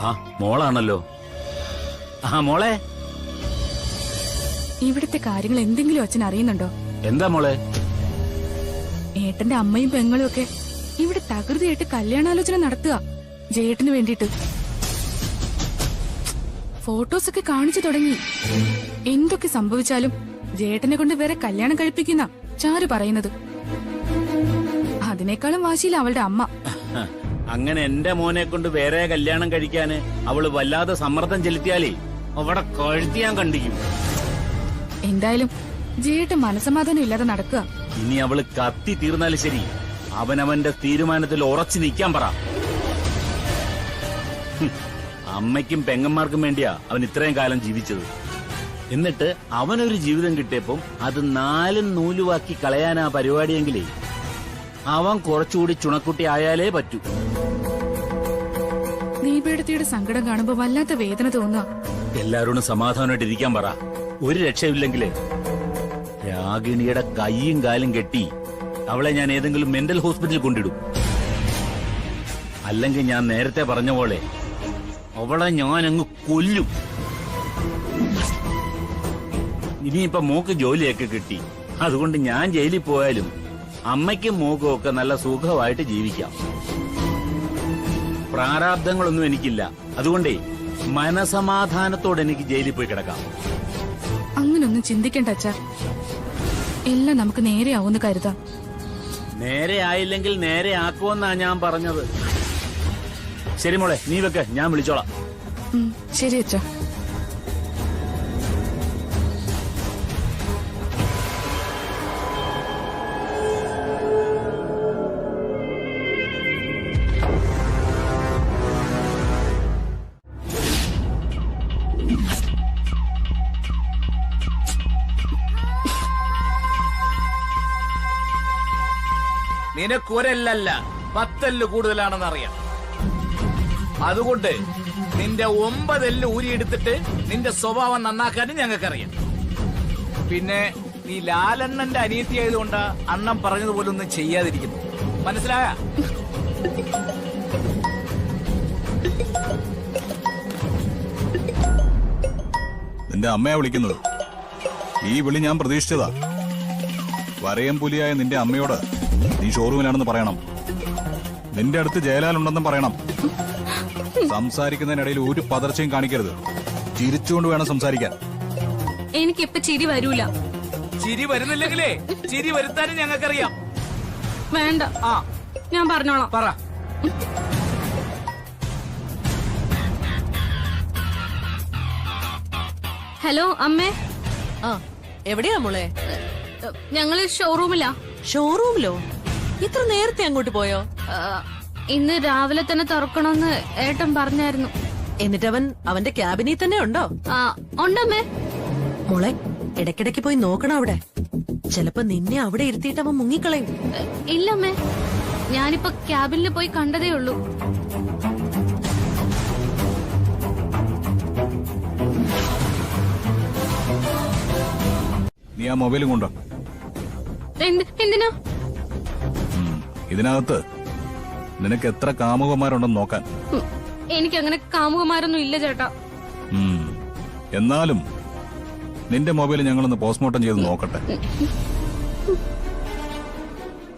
ആ മോളാണല്ലോ. ആ മോളെ, ഇവിടുത്തെ കാര്യങ്ങൾ എന്തെങ്കിലും അച്ഛൻ അറിയുന്നുണ്ടോ? എന്താ മോളെ? ഏട്ടന്റെ അമ്മയും പെങ്ങളും ഒക്കെ ഇവിടെ തകൃതിയായിട്ട് കല്യാണാലോചന നടത്തുക ജയേട്ടന് വേണ്ടിട്ട്. ഫോട്ടോസൊക്കെ കാണിച്ചു തുടങ്ങി. എന്തൊക്കെ സംഭവിച്ചാലും ജയേട്ടനെ കൊണ്ട് വേറെ കല്യാണം കഴിപ്പിക്കുന്ന ചാരു പറയുന്നത്. അതിനേക്കാളും വാശിയില്ല അവളുടെ അമ്മ. അങ്ങനെ എന്റെ മോനെ കൊണ്ട് വേറെ കല്യാണം കഴിക്കാന് അവള് വല്ലാതെ സമ്മർദ്ദം ചെലുത്തിയാലേ അവിടെ കഴുത്തിയാൻ കണ്ടിക്കും. എന്തായാലും ജയേട്ടൻ മനസമാധാനം ഇല്ലാതെ നടക്കുക. ഇനി അവള് കത്തി തീർന്നാലും ശരി, അവനവന്റെ തീരുമാനത്തിൽ ഉറച്ചു നിൽക്കാൻ പറ. അമ്മയ്ക്കും പെങ്ങന്മാർക്കും വേണ്ടിയാ അവൻ ഇത്രയും കാലം ജീവിച്ചത്. എന്നിട്ട് അവനൊരു ജീവിതം കിട്ടിയപ്പം അത് നാലും നൂലുവാക്കി കളയാനാ പരിപാടിയെങ്കിലേ അവൻ കുറച്ചുകൂടി ചുണക്കുട്ടി ആയാലേ പറ്റൂ. ദീപേടത്തിയുടെ സങ്കടം കാണുമ്പോ വല്ലാത്ത വേദന തോന്നുക. എല്ലാരോടും സമാധാനമായിട്ട് ഇരിക്കാൻ പറ. ഒരു രക്ഷയില്ലെങ്കിലേ രാഗിണിയുടെ കൈയും കാലും കെട്ടി അവളെ ഞാൻ ഏതെങ്കിലും മെന്റൽ ഹോസ്പിറ്റലിൽ കൊണ്ടിടും. അല്ലെങ്കിൽ ഞാൻ നേരത്തെ പറഞ്ഞ പോലെ അവളെ ഞാൻ അങ്ങ് കൊല്ലും. ഇനിയിപ്പൊ മോക്ക് ജോലിയൊക്കെ കിട്ടി, അതുകൊണ്ട് ഞാൻ ജയിലിൽ പോയാലും അമ്മയ്ക്കും മോക്കും ഒക്കെ നല്ല സുഖമായിട്ട് ജീവിക്കാം. പ്രാരാബ്ദങ്ങളൊന്നും എനിക്കില്ല, അതുകൊണ്ടേ മനസമാധാനത്തോടെ എനിക്ക് ജയിലിൽ പോയി കിടക്കാം. അങ്ങനൊന്നും ചിന്തിക്കണ്ട അച്ഛാ. എല്ലാം നമുക്ക് നേരെയാവുമെന്ന് കരുതാം. നേരെ ആയില്ലെങ്കിൽ നേരെ ആക്കുമെന്നാ ഞാൻ പറഞ്ഞത്. ശരി മോളെ, നീ വെക്ക്, ഞാൻ വിളിച്ചോളാം. ശരി അച്ഛാ. നിനക്കൊരല്ലല്ല 10 കൂടുതലാണെന്നറിയാം. അതുകൊണ്ട് നിന്റെ 9 ഊരിയെടുത്തിട്ട് നിന്റെ സ്വഭാവം നന്നാക്കാനും ഞങ്ങൾക്കറിയാം. പിന്നെ നീ ലാലണ്ണന്റെ അനിയത്തിയായതുകൊണ്ട് അണ്ണൻ പറഞ്ഞതുപോലെ ഒന്നും ചെയ്യാതിരിക്കുന്നു. മനസ്സിലായ? നിന്റെ അമ്മയാ വിളിക്കുന്നത്. ഈ വിളി ഞാൻ പ്രതീക്ഷിച്ചതാ. വരയം പുലിയായ നിന്റെ അമ്മയോട് നീ ഷോറൂമിലാണെന്ന് പറയണം. നിന്റെ അടുത്ത് ജയലാലുണ്ടെന്നും പറയണം. സംസാരിക്കുന്നതിനിടയിൽ ഒരു പതർച്ചയും കാണിക്കരുത്. ചിരിച്ചുകൊണ്ട് വേണം സംസാരിക്കാൻ. എനിക്കിപ്പൊ ചിരി വരൂല. ചിരി വരുന്നില്ലെങ്കിലേ ചിരി വരുത്താനും ഞങ്ങൾക്കറിയാം. വേണ്ട, ഞാൻ പറഞ്ഞോളാം. പറ. ഹലോ അമ്മേ. എവിടെയാ മോളെ? ഞങ്ങള് ഷോറൂമിലാ. ഷോറൂമിലോ? ഇത്ര നേരത്തെ അങ്ങോട്ട് പോയോ? ഇന്ന് രാവിലെ തന്നെ തുറക്കണമെന്ന് ഏട്ടൻ പറഞ്ഞായിരുന്നു. എന്നിട്ട് അവന്റെ ക്യാബിനിൽ തന്നെ ഉണ്ടോ? ഉണ്ടമ്മേ. മോളെ, ഇടയ്ക്കിടയ്ക്ക് പോയി നോക്കണം അവിടെ. ചിലപ്പോ നിന്നെ അവിടെ ഇരുത്തിയിട്ട് അവൻ മുങ്ങിക്കളയും. ഇല്ലമ്മേ, ഞാനിപ്പോ ക്യാബിനിൽ പോയി കണ്ടതേ ഉള്ളൂ. നീ ആ മൊബൈലും കൊണ്ടോ? എന്തിനാ? ഇതിനകത്ത് നിനക്ക് എത്ര കാമുകന്മാരുണ്ടെന്ന് നോക്കാൻ. എനിക്കങ്ങനെ കാമുകന്മാരൊന്നും ഇല്ല ചേട്ടാ. എന്നാലും നിന്റെ മൊബൈൽ ഞങ്ങളൊന്ന് പോസ്റ്റ്മോർട്ടം ചെയ്ത് നോക്കട്ടെ.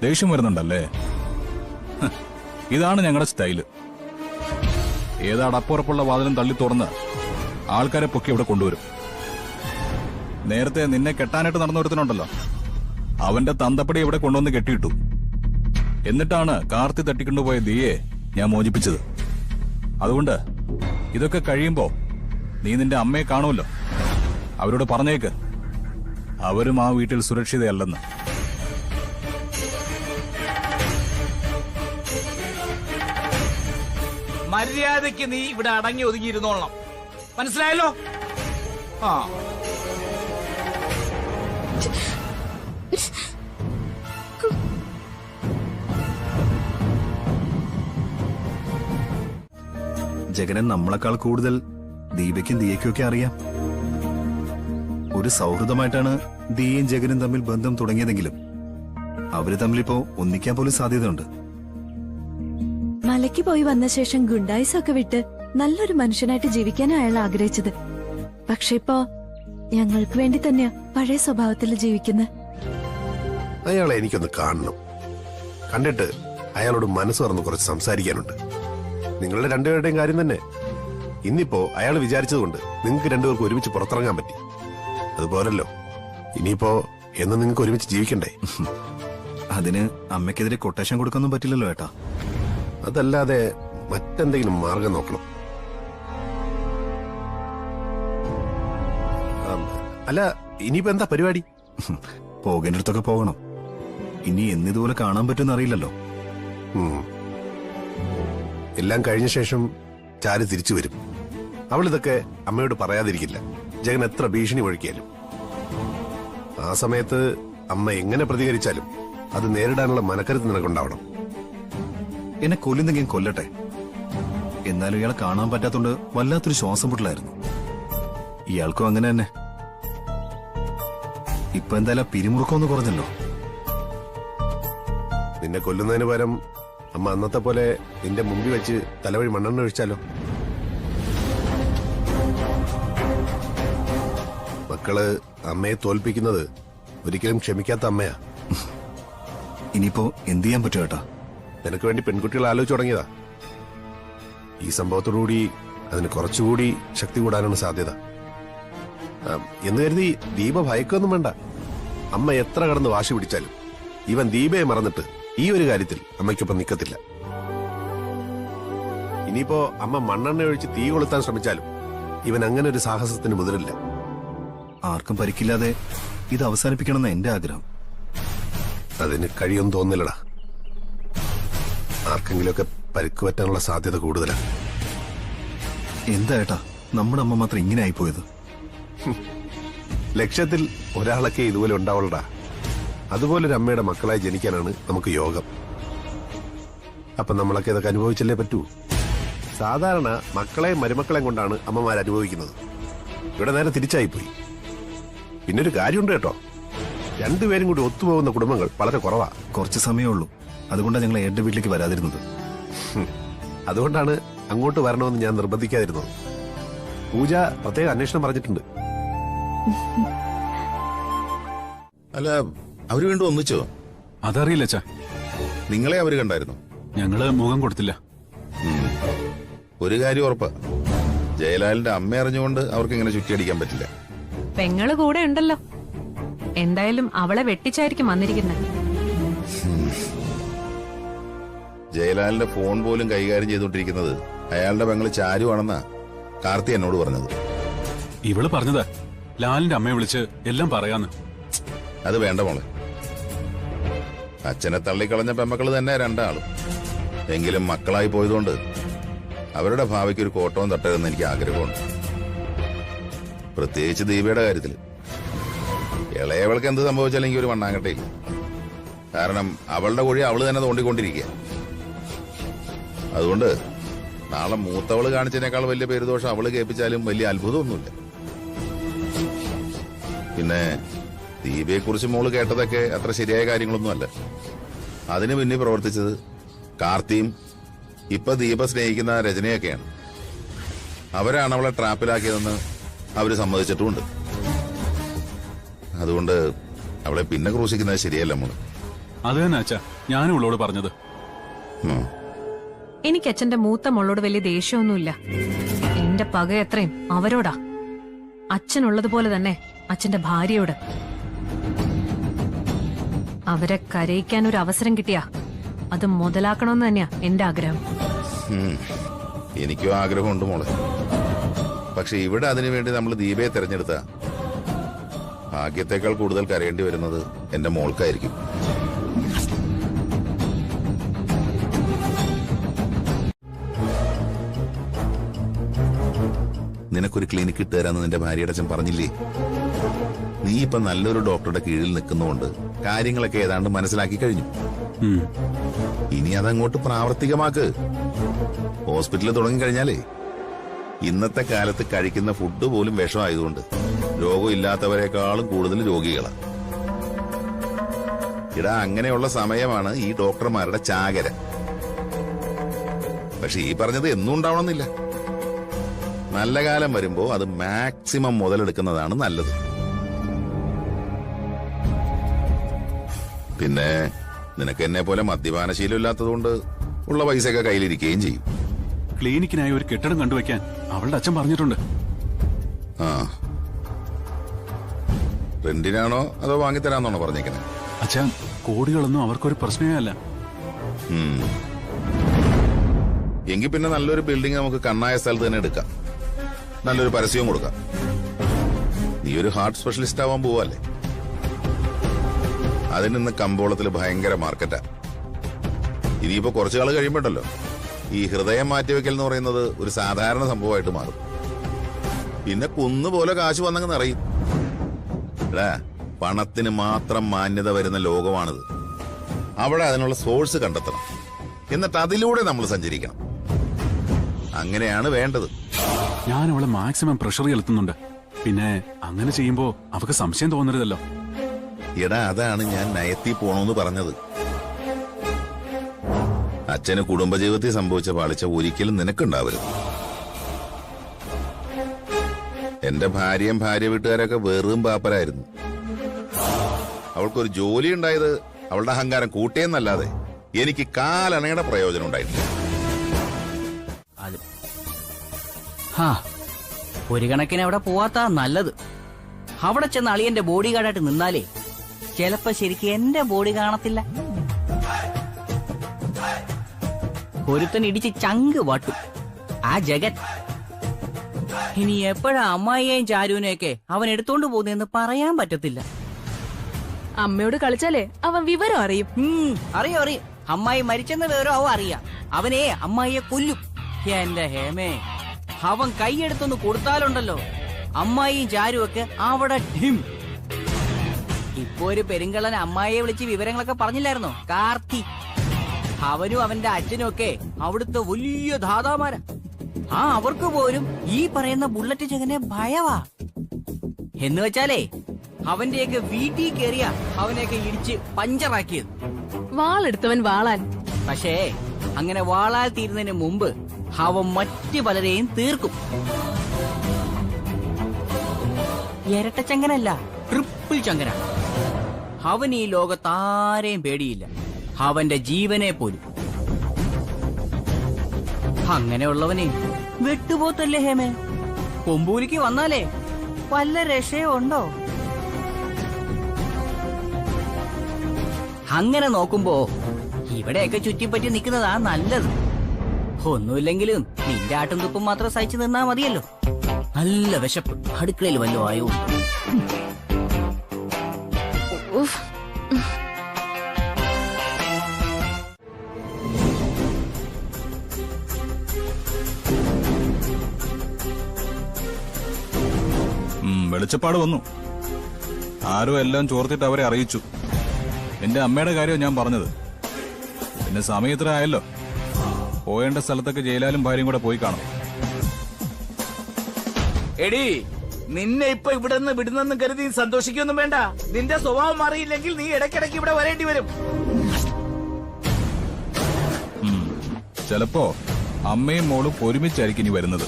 ദേഷ്യം വരുന്നുണ്ടല്ലേ? ഇതാണ് ഞങ്ങളുടെ സ്റ്റൈല്. ഏതാ അടപ്പുറപ്പുള്ള വാതിലും തള്ളി തുറന്ന് ആൾക്കാരെ പൊക്കി ഇവിടെ കൊണ്ടുവരും. നേരത്തെ നിന്നെ കെട്ടാനായിട്ട് നടന്നു ഒരുത്തനുണ്ടല്ലോ, അവന്റെ തന്തപ്പടി ഇവിടെ കൊണ്ടുവന്ന് കെട്ടിയിട്ടു. എന്നിട്ടാണ് കാർത്തി തട്ടിക്കൊണ്ടുപോയ ദിയെ ഞാൻ മോചിപ്പിച്ചത്. അതുകൊണ്ട് ഇതൊക്കെ കഴിയുമ്പോ നീ നിന്റെ അമ്മയെ കാണുമല്ലോ. അവരോട് പറഞ്ഞേക്ക് അവരും ആ വീട്ടിൽ സുരക്ഷിതയല്ലെന്ന്. മര്യാദയ്ക്ക് നീ ഇവിടെ അടങ്ങി ഒതുങ്ങിയിരുന്നോളണം. മനസ്സിലായല്ലോ? ജഗനൻ നമ്മളെക്കാൾ കൂടുതൽ ദീപയ്ക്കും ദിയയ്ക്കും ഒക്കെ അറിയാം. ഒരു സൗഹൃദമായിട്ടാണ് ദിയയും ജഗനും തമ്മിൽ ബന്ധം തുടങ്ങിയതെങ്കിലും അവര് തമ്മിലിപ്പോ ഒന്നിക്കാൻ പോലും സാധ്യതയുണ്ട്. മലയ്ക്ക് പോയി വന്ന ശേഷം ഗുണ്ടായിസൊക്കെ വിട്ട് നല്ലൊരു മനുഷ്യനായിട്ട് ജീവിക്കാനാണ് അയാൾ ആഗ്രഹിച്ചത്. പക്ഷെ ഇപ്പോ ഞങ്ങൾക്ക് വേണ്ടി തന്നെയാ പഴയ സ്വഭാവത്തിൽ ജീവിക്കുന്നത്. അയാളെ എനിക്കൊന്ന് കാണണം. കണ്ടിട്ട് അയാളോട് മനസ്സ് തുറന്ന് കുറച്ച് സംസാരിക്കാനുണ്ട്. നിങ്ങളുടെ രണ്ടുപേരുടെയും കാര്യം തന്നെ. ഇന്നിപ്പോ അയാൾ വിചാരിച്ചതുകൊണ്ട് നിങ്ങൾക്ക് രണ്ടുപേർക്ക് ഒരുമിച്ച് പുറത്തിറങ്ങാൻ പറ്റി. അതുപോലല്ലോ ഇനിയിപ്പോ എന്ന് നിങ്ങൾക്ക് ഒരുമിച്ച് ജീവിക്കണ്ടേ? അതിന് അമ്മയ്ക്കെതിരെ കൊട്ടേഷൻ കൊടുക്കൊന്നും പറ്റില്ലല്ലോ ഏട്ടാ. അതല്ലാതെ മറ്റെന്തെങ്കിലും മാർഗം നോക്കണം. അല്ല, ഇനിയിപ്പോ എന്താ പരിപാടി? പോകേണ്ടടുത്തൊക്കെ പോകണം. ഇനി എന്നിതുപോലെ കാണാൻ പറ്റുമെന്ന് അറിയില്ലല്ലോ. എല്ലാം കഴിഞ്ഞ ശേഷം ചാരു തിരിച്ചു വരും. അവളിതൊക്കെ അമ്മയോട് പറയാതിരിക്കില്ല, ജഗൻ എത്ര ഭീഷണി ഒഴുക്കിയാലും. ആ സമയത്ത് അമ്മ എങ്ങനെ പ്രതികരിച്ചാലും അത് നേരിടാനുള്ള മനക്കരുത്ത് നിനക്കുണ്ടാവണം. എന്നെ കൊല്ലുന്നെങ്കിൽ കൊല്ലട്ടെ. എന്നാലും ഇയാളെ കാണാൻ പറ്റാത്തോണ്ട് വല്ലാത്തൊരു ശ്വാസം മുട്ടലായിരുന്നു. ഇയാൾക്കും അങ്ങനെ തന്നെ. ഇപ്പൊ എന്തായാലും പിരിമുറുക്കമൊന്നും കുറഞ്ഞല്ലോ. നിന്നെ കൊല്ലുന്നതിന് പകരം അമ്മ അന്നത്തെ പോലെ നിന്റെ മുമ്പിൽ വെച്ച് തലവഴി മണ്ണെണ്ണ ഒഴിച്ചാലോ? മക്കള് അമ്മയെ തോൽപ്പിക്കുന്നത് ഒരിക്കലും ക്ഷമിക്കാത്ത അമ്മയാ. ഇനിയിപ്പോ എന്ത് ചെയ്യാൻ പറ്റും ഏട്ടാ? നിനക്ക് വേണ്ടി പെൺകുട്ടികൾ ആലോചിച്ചു തുടങ്ങിയതാ. ഈ സംഭവത്തോടുകൂടി അതിന് കുറച്ചുകൂടി ശക്തി കൂടാനാണ് സാധ്യത. എന്ന് കരുതി ദീപ ഭയക്കൊന്നും വേണ്ട. അമ്മ എത്ര കടന്ന് വാശി പിടിച്ചാലും ഇവൻ ദീപയെ മറന്നിട്ട് ഈ ഒരു കാര്യത്തിൽ അമ്മയ്ക്കൊപ്പം നിൽക്കത്തില്ല. ഇനിയിപ്പോ അമ്മ മണ്ണെണ്ണ ഒഴിച്ച് തീ കൊളുത്താൻ ശ്രമിച്ചാലും ഇവൻ അങ്ങനെ ഒരു സാഹസത്തിന് മുതിരില്ല. ആർക്കും പരിക്കില്ലാതെ ഇത് അവസാനിപ്പിക്കണമെന്ന് എന്റെ ആഗ്രഹം. അതിന് കഴിയൊന്നും തോന്നില്ലടാ. ആർക്കെങ്കിലുമൊക്കെ പരിക്ക് പറ്റാനുള്ള സാധ്യത കൂടുതലാണ്. എന്താ ഏട്ടാ നമ്മുടെ അമ്മ മാത്രം ഇങ്ങനെ ആയിപ്പോയത്? ലക്ഷ്യത്തിൽ ഒരാളൊക്കെ ഇതുപോലെ ഉണ്ടാവുള്ളടാ. അതുപോലൊരു അമ്മയുടെ മക്കളായി ജനിക്കാനാണ് നമുക്ക് യോഗം. അപ്പൊ നമ്മളൊക്കെ ഇതൊക്കെ അനുഭവിച്ചല്ലേ പറ്റൂ. സാധാരണ മക്കളെയും മരുമക്കളെയും കൊണ്ടാണ് അമ്മമാർ അനുഭവിക്കുന്നത്. ഇവിടെ നേരെ തിരിച്ചായിപ്പോയി. പിന്നൊരു കാര്യമുണ്ട് കേട്ടോ, രണ്ടുപേരും കൂടി ഒത്തുപോകുന്ന കുടുംബങ്ങൾ വളരെ കുറവാ. കുറച്ച് സമയമേ ഉള്ളൂ. അതുകൊണ്ടാണ് ഞങ്ങൾ ഏട്ടന്റെ വീട്ടിലേക്ക് വരാതിരുന്നത്. അതുകൊണ്ടാണ് അങ്ങോട്ട് വരണമെന്ന് ഞാൻ നിർബന്ധിക്കാതിരുന്നത്. പൂജ പ്രത്യേക അന്വേഷണം പറഞ്ഞിട്ടുണ്ട്. അല്ല, അവര് വീണ്ടും ഒന്നിച്ചോ? അതറിയില്ല അച്ഛാ. നിങ്ങളെ അവര് കണ്ടായിരുന്നു? ഞങ്ങള് മുഖം കൊടുത്തില്ല. ഒരു കാര്യം ഉറപ്പാ, ജയലാലിന്റെ അമ്മ അറിഞ്ഞുകൊണ്ട് അവർക്ക് ഇങ്ങനെ ചുറ്റിയടിക്കാൻ പറ്റില്ല. പെങ്ങള് കൂടെ ഉണ്ടല്ലോ. എന്തായാലും അവളെ വെട്ടിച്ചായിരിക്കും വന്നിരിക്കുന്നത്. ജയലാലിന്റെ ഫോൺ പോലും കൈകാര്യം ചെയ്തുകൊണ്ടിരിക്കുന്നത് അയാളുടെ പെങ്ങള് ചാരുവാണെന്നാ കാർത്തി എന്നോട് പറഞ്ഞത്. ഇവള് പറഞ്ഞതാ ലാലിന്റെ അമ്മയെ വിളിച്ച് എല്ലാം പറയാന്ന്. അത് വേണ്ട മോളെ. അച്ഛനെ തള്ളിക്കളഞ്ഞ പെമ്മക്കള് തന്നെ രണ്ടാളും. എങ്കിലും മക്കളായി പോയതുകൊണ്ട് അവരുടെ ഭാവിക്ക് ഒരു കോട്ടവും തട്ടരുതെന്ന് എനിക്ക് ആഗ്രഹമുണ്ട്. പ്രത്യേകിച്ച് ദീപയുടെ കാര്യത്തില്. ഇളയവൾക്ക് എന്ത് സംഭവിച്ചാലും എനിക്ക് ഒരു മണ്ണാങ്കട്ടയില്ല. കാരണം അവളുടെ കുഴി അവള് തന്നെ തോണ്ടിക്കൊണ്ടിരിക്കുക. അതുകൊണ്ട് നാളെ മൂത്തവള് കാണിച്ചതിനേക്കാൾ വലിയ പേരുദോഷം അവള് കേൾപ്പിച്ചാലും വലിയ അത്ഭുതമൊന്നുമില്ല. പിന്നെ ദീപയെക്കുറിച്ച് മോള് കേട്ടതൊക്കെ അത്ര ശരിയായ കാര്യങ്ങളൊന്നുമല്ല. അതിന് പിന്നെ പ്രവർത്തിച്ചത് കാർത്തിയും ഇപ്പൊ ദീപ സ്നേഹിക്കുന്ന രചനയൊക്കെയാണ്. അവരാണ് അവളെ ട്രാപ്പിലാക്കിയതെന്ന് അവര് സമ്മതിച്ചിട്ടുമുണ്ട്. അതുകൊണ്ട് അവളെ പിന്നെ ക്രൂശിക്കുന്നത് ശരിയല്ല മോള്. അത് തന്നെ അച്ഛാ ഞാനും ഉള്ളോട് പറഞ്ഞത്. എനിക്ക് അച്ഛന്റെ മൂത്ത മോളോട് വലിയ ദേഷ്യമൊന്നുമില്ല. എന്റെ പക എത്രയും അവരോടാ. അച്ഛനുള്ളതുപോലെ തന്നെ അച്ഛന്റെ ഭാര്യയോട്. അവരെ കരയിക്കാൻ ഒരു അവസരം കിട്ടിയാ അത് മുതലാക്കണമെന്ന് തന്നെയാ എന്റെ ആഗ്രഹം. എനിക്കും ആഗ്രഹമുണ്ട് മോളെ. പക്ഷെ ഇവിടെ അതിനുവേണ്ടി നമ്മൾ ദീപയെ തെരഞ്ഞെടുത്ത ഭാഗ്യത്തെക്കാൾ കൂടുതൽ കരയേണ്ടി വരുന്നത് എന്റെ മോൾക്കായിരിക്കും. നിനക്കൊരു ക്ലിനിക്ക് ഇട്ടുതരാന്ന് നിന്റെ ഭാര്യയുടെ അച്ഛൻ പറഞ്ഞില്ലേ? നീ ഇപ്പൊ നല്ലൊരു ഡോക്ടറുടെ കീഴിൽ നിൽക്കുന്നതുകൊണ്ട് കാര്യങ്ങളൊക്കെ ഏതാണ്ട് മനസ്സിലാക്കി കഴിഞ്ഞു. ഇനി അതങ്ങോട്ട് പ്രാവർത്തികമാക്ക്. ഹോസ്പിറ്റലിൽ തുടങ്ങിക്കഴിഞ്ഞാലേ ഇന്നത്തെ കാലത്ത് കഴിക്കുന്ന ഫുഡ് പോലും വിഷമായതുകൊണ്ട് രോഗമില്ലാത്തവരെക്കാളും കൂടുതൽ രോഗികളാണ്. ഇടാ അങ്ങനെയുള്ള സമയമാണ് ഈ ഡോക്ടർമാരുടെ ചാകര. പക്ഷെ ഈ പറഞ്ഞത് എന്നും ഉണ്ടാവണമെന്നില്ല. നല്ല കാലം വരുമ്പോ അത് മാക്സിമം മുതലെടുക്കുന്നതാണ് നല്ലത്. പിന്നെ നിനക്ക് എന്നെ പോലെ മദ്യപാനശീലം ഇല്ലാത്തതുകൊണ്ട് ഉള്ള പൈസയൊക്കെ കയ്യിലിരിക്കുകയും ചെയ്യും. ക്ലിനിക്കിനായി ഒരു കെട്ടിടം കണ്ടുവയ്ക്കാൻ അവളുടെ അച്ഛൻ പറഞ്ഞിട്ടുണ്ട്. ആ, റെന്റിനാണോ അതോ വാങ്ങിത്തരാന്നാണോ പറഞ്ഞേക്കണേ? അച്ഛാ, കോടികളൊന്നും അവർക്കൊരു പ്രശ്നമേ അല്ല. എങ്കിൽ പിന്നെ നല്ലൊരു ബിൽഡിംഗ് നമുക്ക് കണ്ണായ സ്ഥലത്ത് തന്നെ എടുക്കാം, നല്ലൊരു പരസ്യവും കൊടുക്കാം. നീ ഒരു ഹാർട്ട് സ്പെഷ്യലിസ്റ്റ് ആവാൻ പോവല്ലേ? അതിന് ഇന്ന് കമ്പോളത്തിൽ ഭയങ്കര മാർക്കറ്റാ. ഇനിയിപ്പോ കുറച്ചു കാലം കഴിയുമ്പോണ്ടല്ലോ ഈ ഹൃദയം മാറ്റിവെക്കൽ എന്ന് പറയുന്നത് ഒരു സാധാരണ സംഭവമായിട്ട് മാറും. പിന്നെ കുന്നുപോലെ കാശ് വന്നങ്ങ് നിറയും. എടാ, പണത്തിന് മാത്രം മാന്യത വരുന്ന ലോകമാണിത്. അവിടെ അതിനുള്ള സോഴ്സ് കണ്ടെത്തണം, എന്നിട്ട് അതിലൂടെ നമ്മൾ സഞ്ചരിക്കണം. അങ്ങനെയാണ് വേണ്ടത്. ഞാൻ അവളെ മാക്സിമം പ്രഷർ ചെലുത്തുന്നുണ്ട്. പിന്നെ അങ്ങനെ ചെയ്യുമ്പോ അവക്ക് സംശയം തോന്നരുതല്ലോ. എടാ, അതാണ് ഞാൻ നയത്തിൽ പോണോന്ന് പറഞ്ഞത്. അച്ഛന് കുടുംബജീവിതത്തിൽ സംഭവിച്ച പാളിച്ച ഒരിക്കലും നിനക്കുണ്ടാവരുത്. എന്റെ ഭാര്യയും ഭാര്യ വീട്ടുകാരൊക്കെ വെറും പാപ്പരായിരുന്നു. അവൾക്കൊരു ജോലി ഉണ്ടായത് അവളുടെ അഹങ്കാരം കൂട്ടിയെന്നല്ലാതെ എനിക്ക് കാലണയുടെ പ്രയോജനം ഉണ്ടായിട്ടില്ല. ഒരു കണക്കിന് അവിടെ പോവാത്ത നല്ലത്. അവിടെ ചെന്ന് അളിയന്റെ ബോഡി ഗാർഡായിട്ട് നിന്നാലേ ചിലപ്പോ ശരിക്കും എന്റെ ബോഡി കാണത്തില്ല. ഒരുത്തൻ ഇടിച്ച് ചങ്ക് വാട്ടും, ആ ജഗൻ. ഇനി എപ്പോഴാ അമ്മായിയെയും ചാരുവിനെയൊക്കെ അവൻ എടുത്തോണ്ട് പോകുന്നതെന്ന് പറയാൻ പറ്റത്തില്ല. അമ്മയോട് കളിച്ചാലേ അവൻ വിവരം അറിയും. അറിയോ അറിയും. അമ്മായി മരിച്ചെന്ന വിവരം അവൻ അറിയാം. അവനെ അമ്മായിയെ കൊല്ലും. എന്റെ ഹേമേ, അവൻ കൈയെടുത്തൊന്ന് കൊടുത്താലുണ്ടല്ലോ അമ്മായിയും ചാരുവൊക്കെ അവിടെ ഡിം. ഇപ്പൊ ഒരു പെരുങ്കളൻ അമ്മായിയെ വിളിച്ച് വിവരങ്ങളൊക്കെ പറഞ്ഞില്ലായിരുന്നോ? കാർത്തി. അവനും അവന്റെ അച്ഛനും ഒക്കെ അവിടുത്തെ വലിയ ധാതാമാരാ. അവർക്ക് പോലും ഈ പറയുന്ന ബുള്ളറ്റ് ജഗനെ ഭയവാ. എന്ന് വെച്ചാലേ അവന്റെയൊക്കെ വീട്ടിൽ കയറിയ അവനെയൊക്കെ ഇടിച്ച് പഞ്ചറാക്കിയത്. വാളെടുത്തവൻ വാളാൻ. പക്ഷേ അങ്ങനെ വാളാൽ തീരുന്നതിന് മുമ്പ് അവൻ മറ്റു പലരെയും തീർക്കും. ഇരട്ട ചങ്കനല്ല, ട്രിപ്പിൾ ചങ്കന. അവൻ ഈ ലോകത്താരെയും പേടിയില്ല, അവന്റെ ജീവനെ പോലും. അങ്ങനെയുള്ളവനെ വെട്ടുപോത്തല്ലേ ഹേമേ? കൊമ്പൂലിക്ക് വന്നാലേ വല്ല രക്ഷയോ ഉണ്ടോ? അങ്ങനെ നോക്കുമ്പോ ഇവിടെയൊക്കെ ചുറ്റിപ്പറ്റി നിൽക്കുന്നതാ നല്ലത്. ഒന്നുമില്ലെങ്കിലും നിന്റെ ആട്ടും തുപ്പും മാത്രം സഹിച്ചു നിന്നാ മതിയല്ലോ. നല്ല വിശപ്പ്, അടുക്കളയിൽ വല്ലോ ആയോ? വെളിച്ചപ്പാട് വന്നു. ആരോ എല്ലാം ചോർത്തിട്ട് അവരെ അറിയിച്ചു. എന്റെ അമ്മയുടെ കാര്യം ഞാൻ പറഞ്ഞത്. പിന്നെ സമയത്ര ആയല്ലോ, പോയേണ്ട സ്ഥലത്തൊക്കെ ജയിലാലും ഭാര്യയും കൂടെ പോയി കാണും. എടി, നിന്നെ ഇപ്പൊ ഇവിടെ നിന്ന് വിടുന്നെന്ന് കരുതി സന്തോഷിക്കൊന്നും വേണ്ട. നിന്റെ സ്വഭാവം മാറിയില്ലെങ്കിൽ നീ ഇടയ്ക്കിടയ്ക്ക് ഇവിടെ വരേണ്ടി വരും. ചിലപ്പോ അമ്മയും മോളും ഒരുമിച്ചായിരിക്കും ഇനി വരുന്നത്.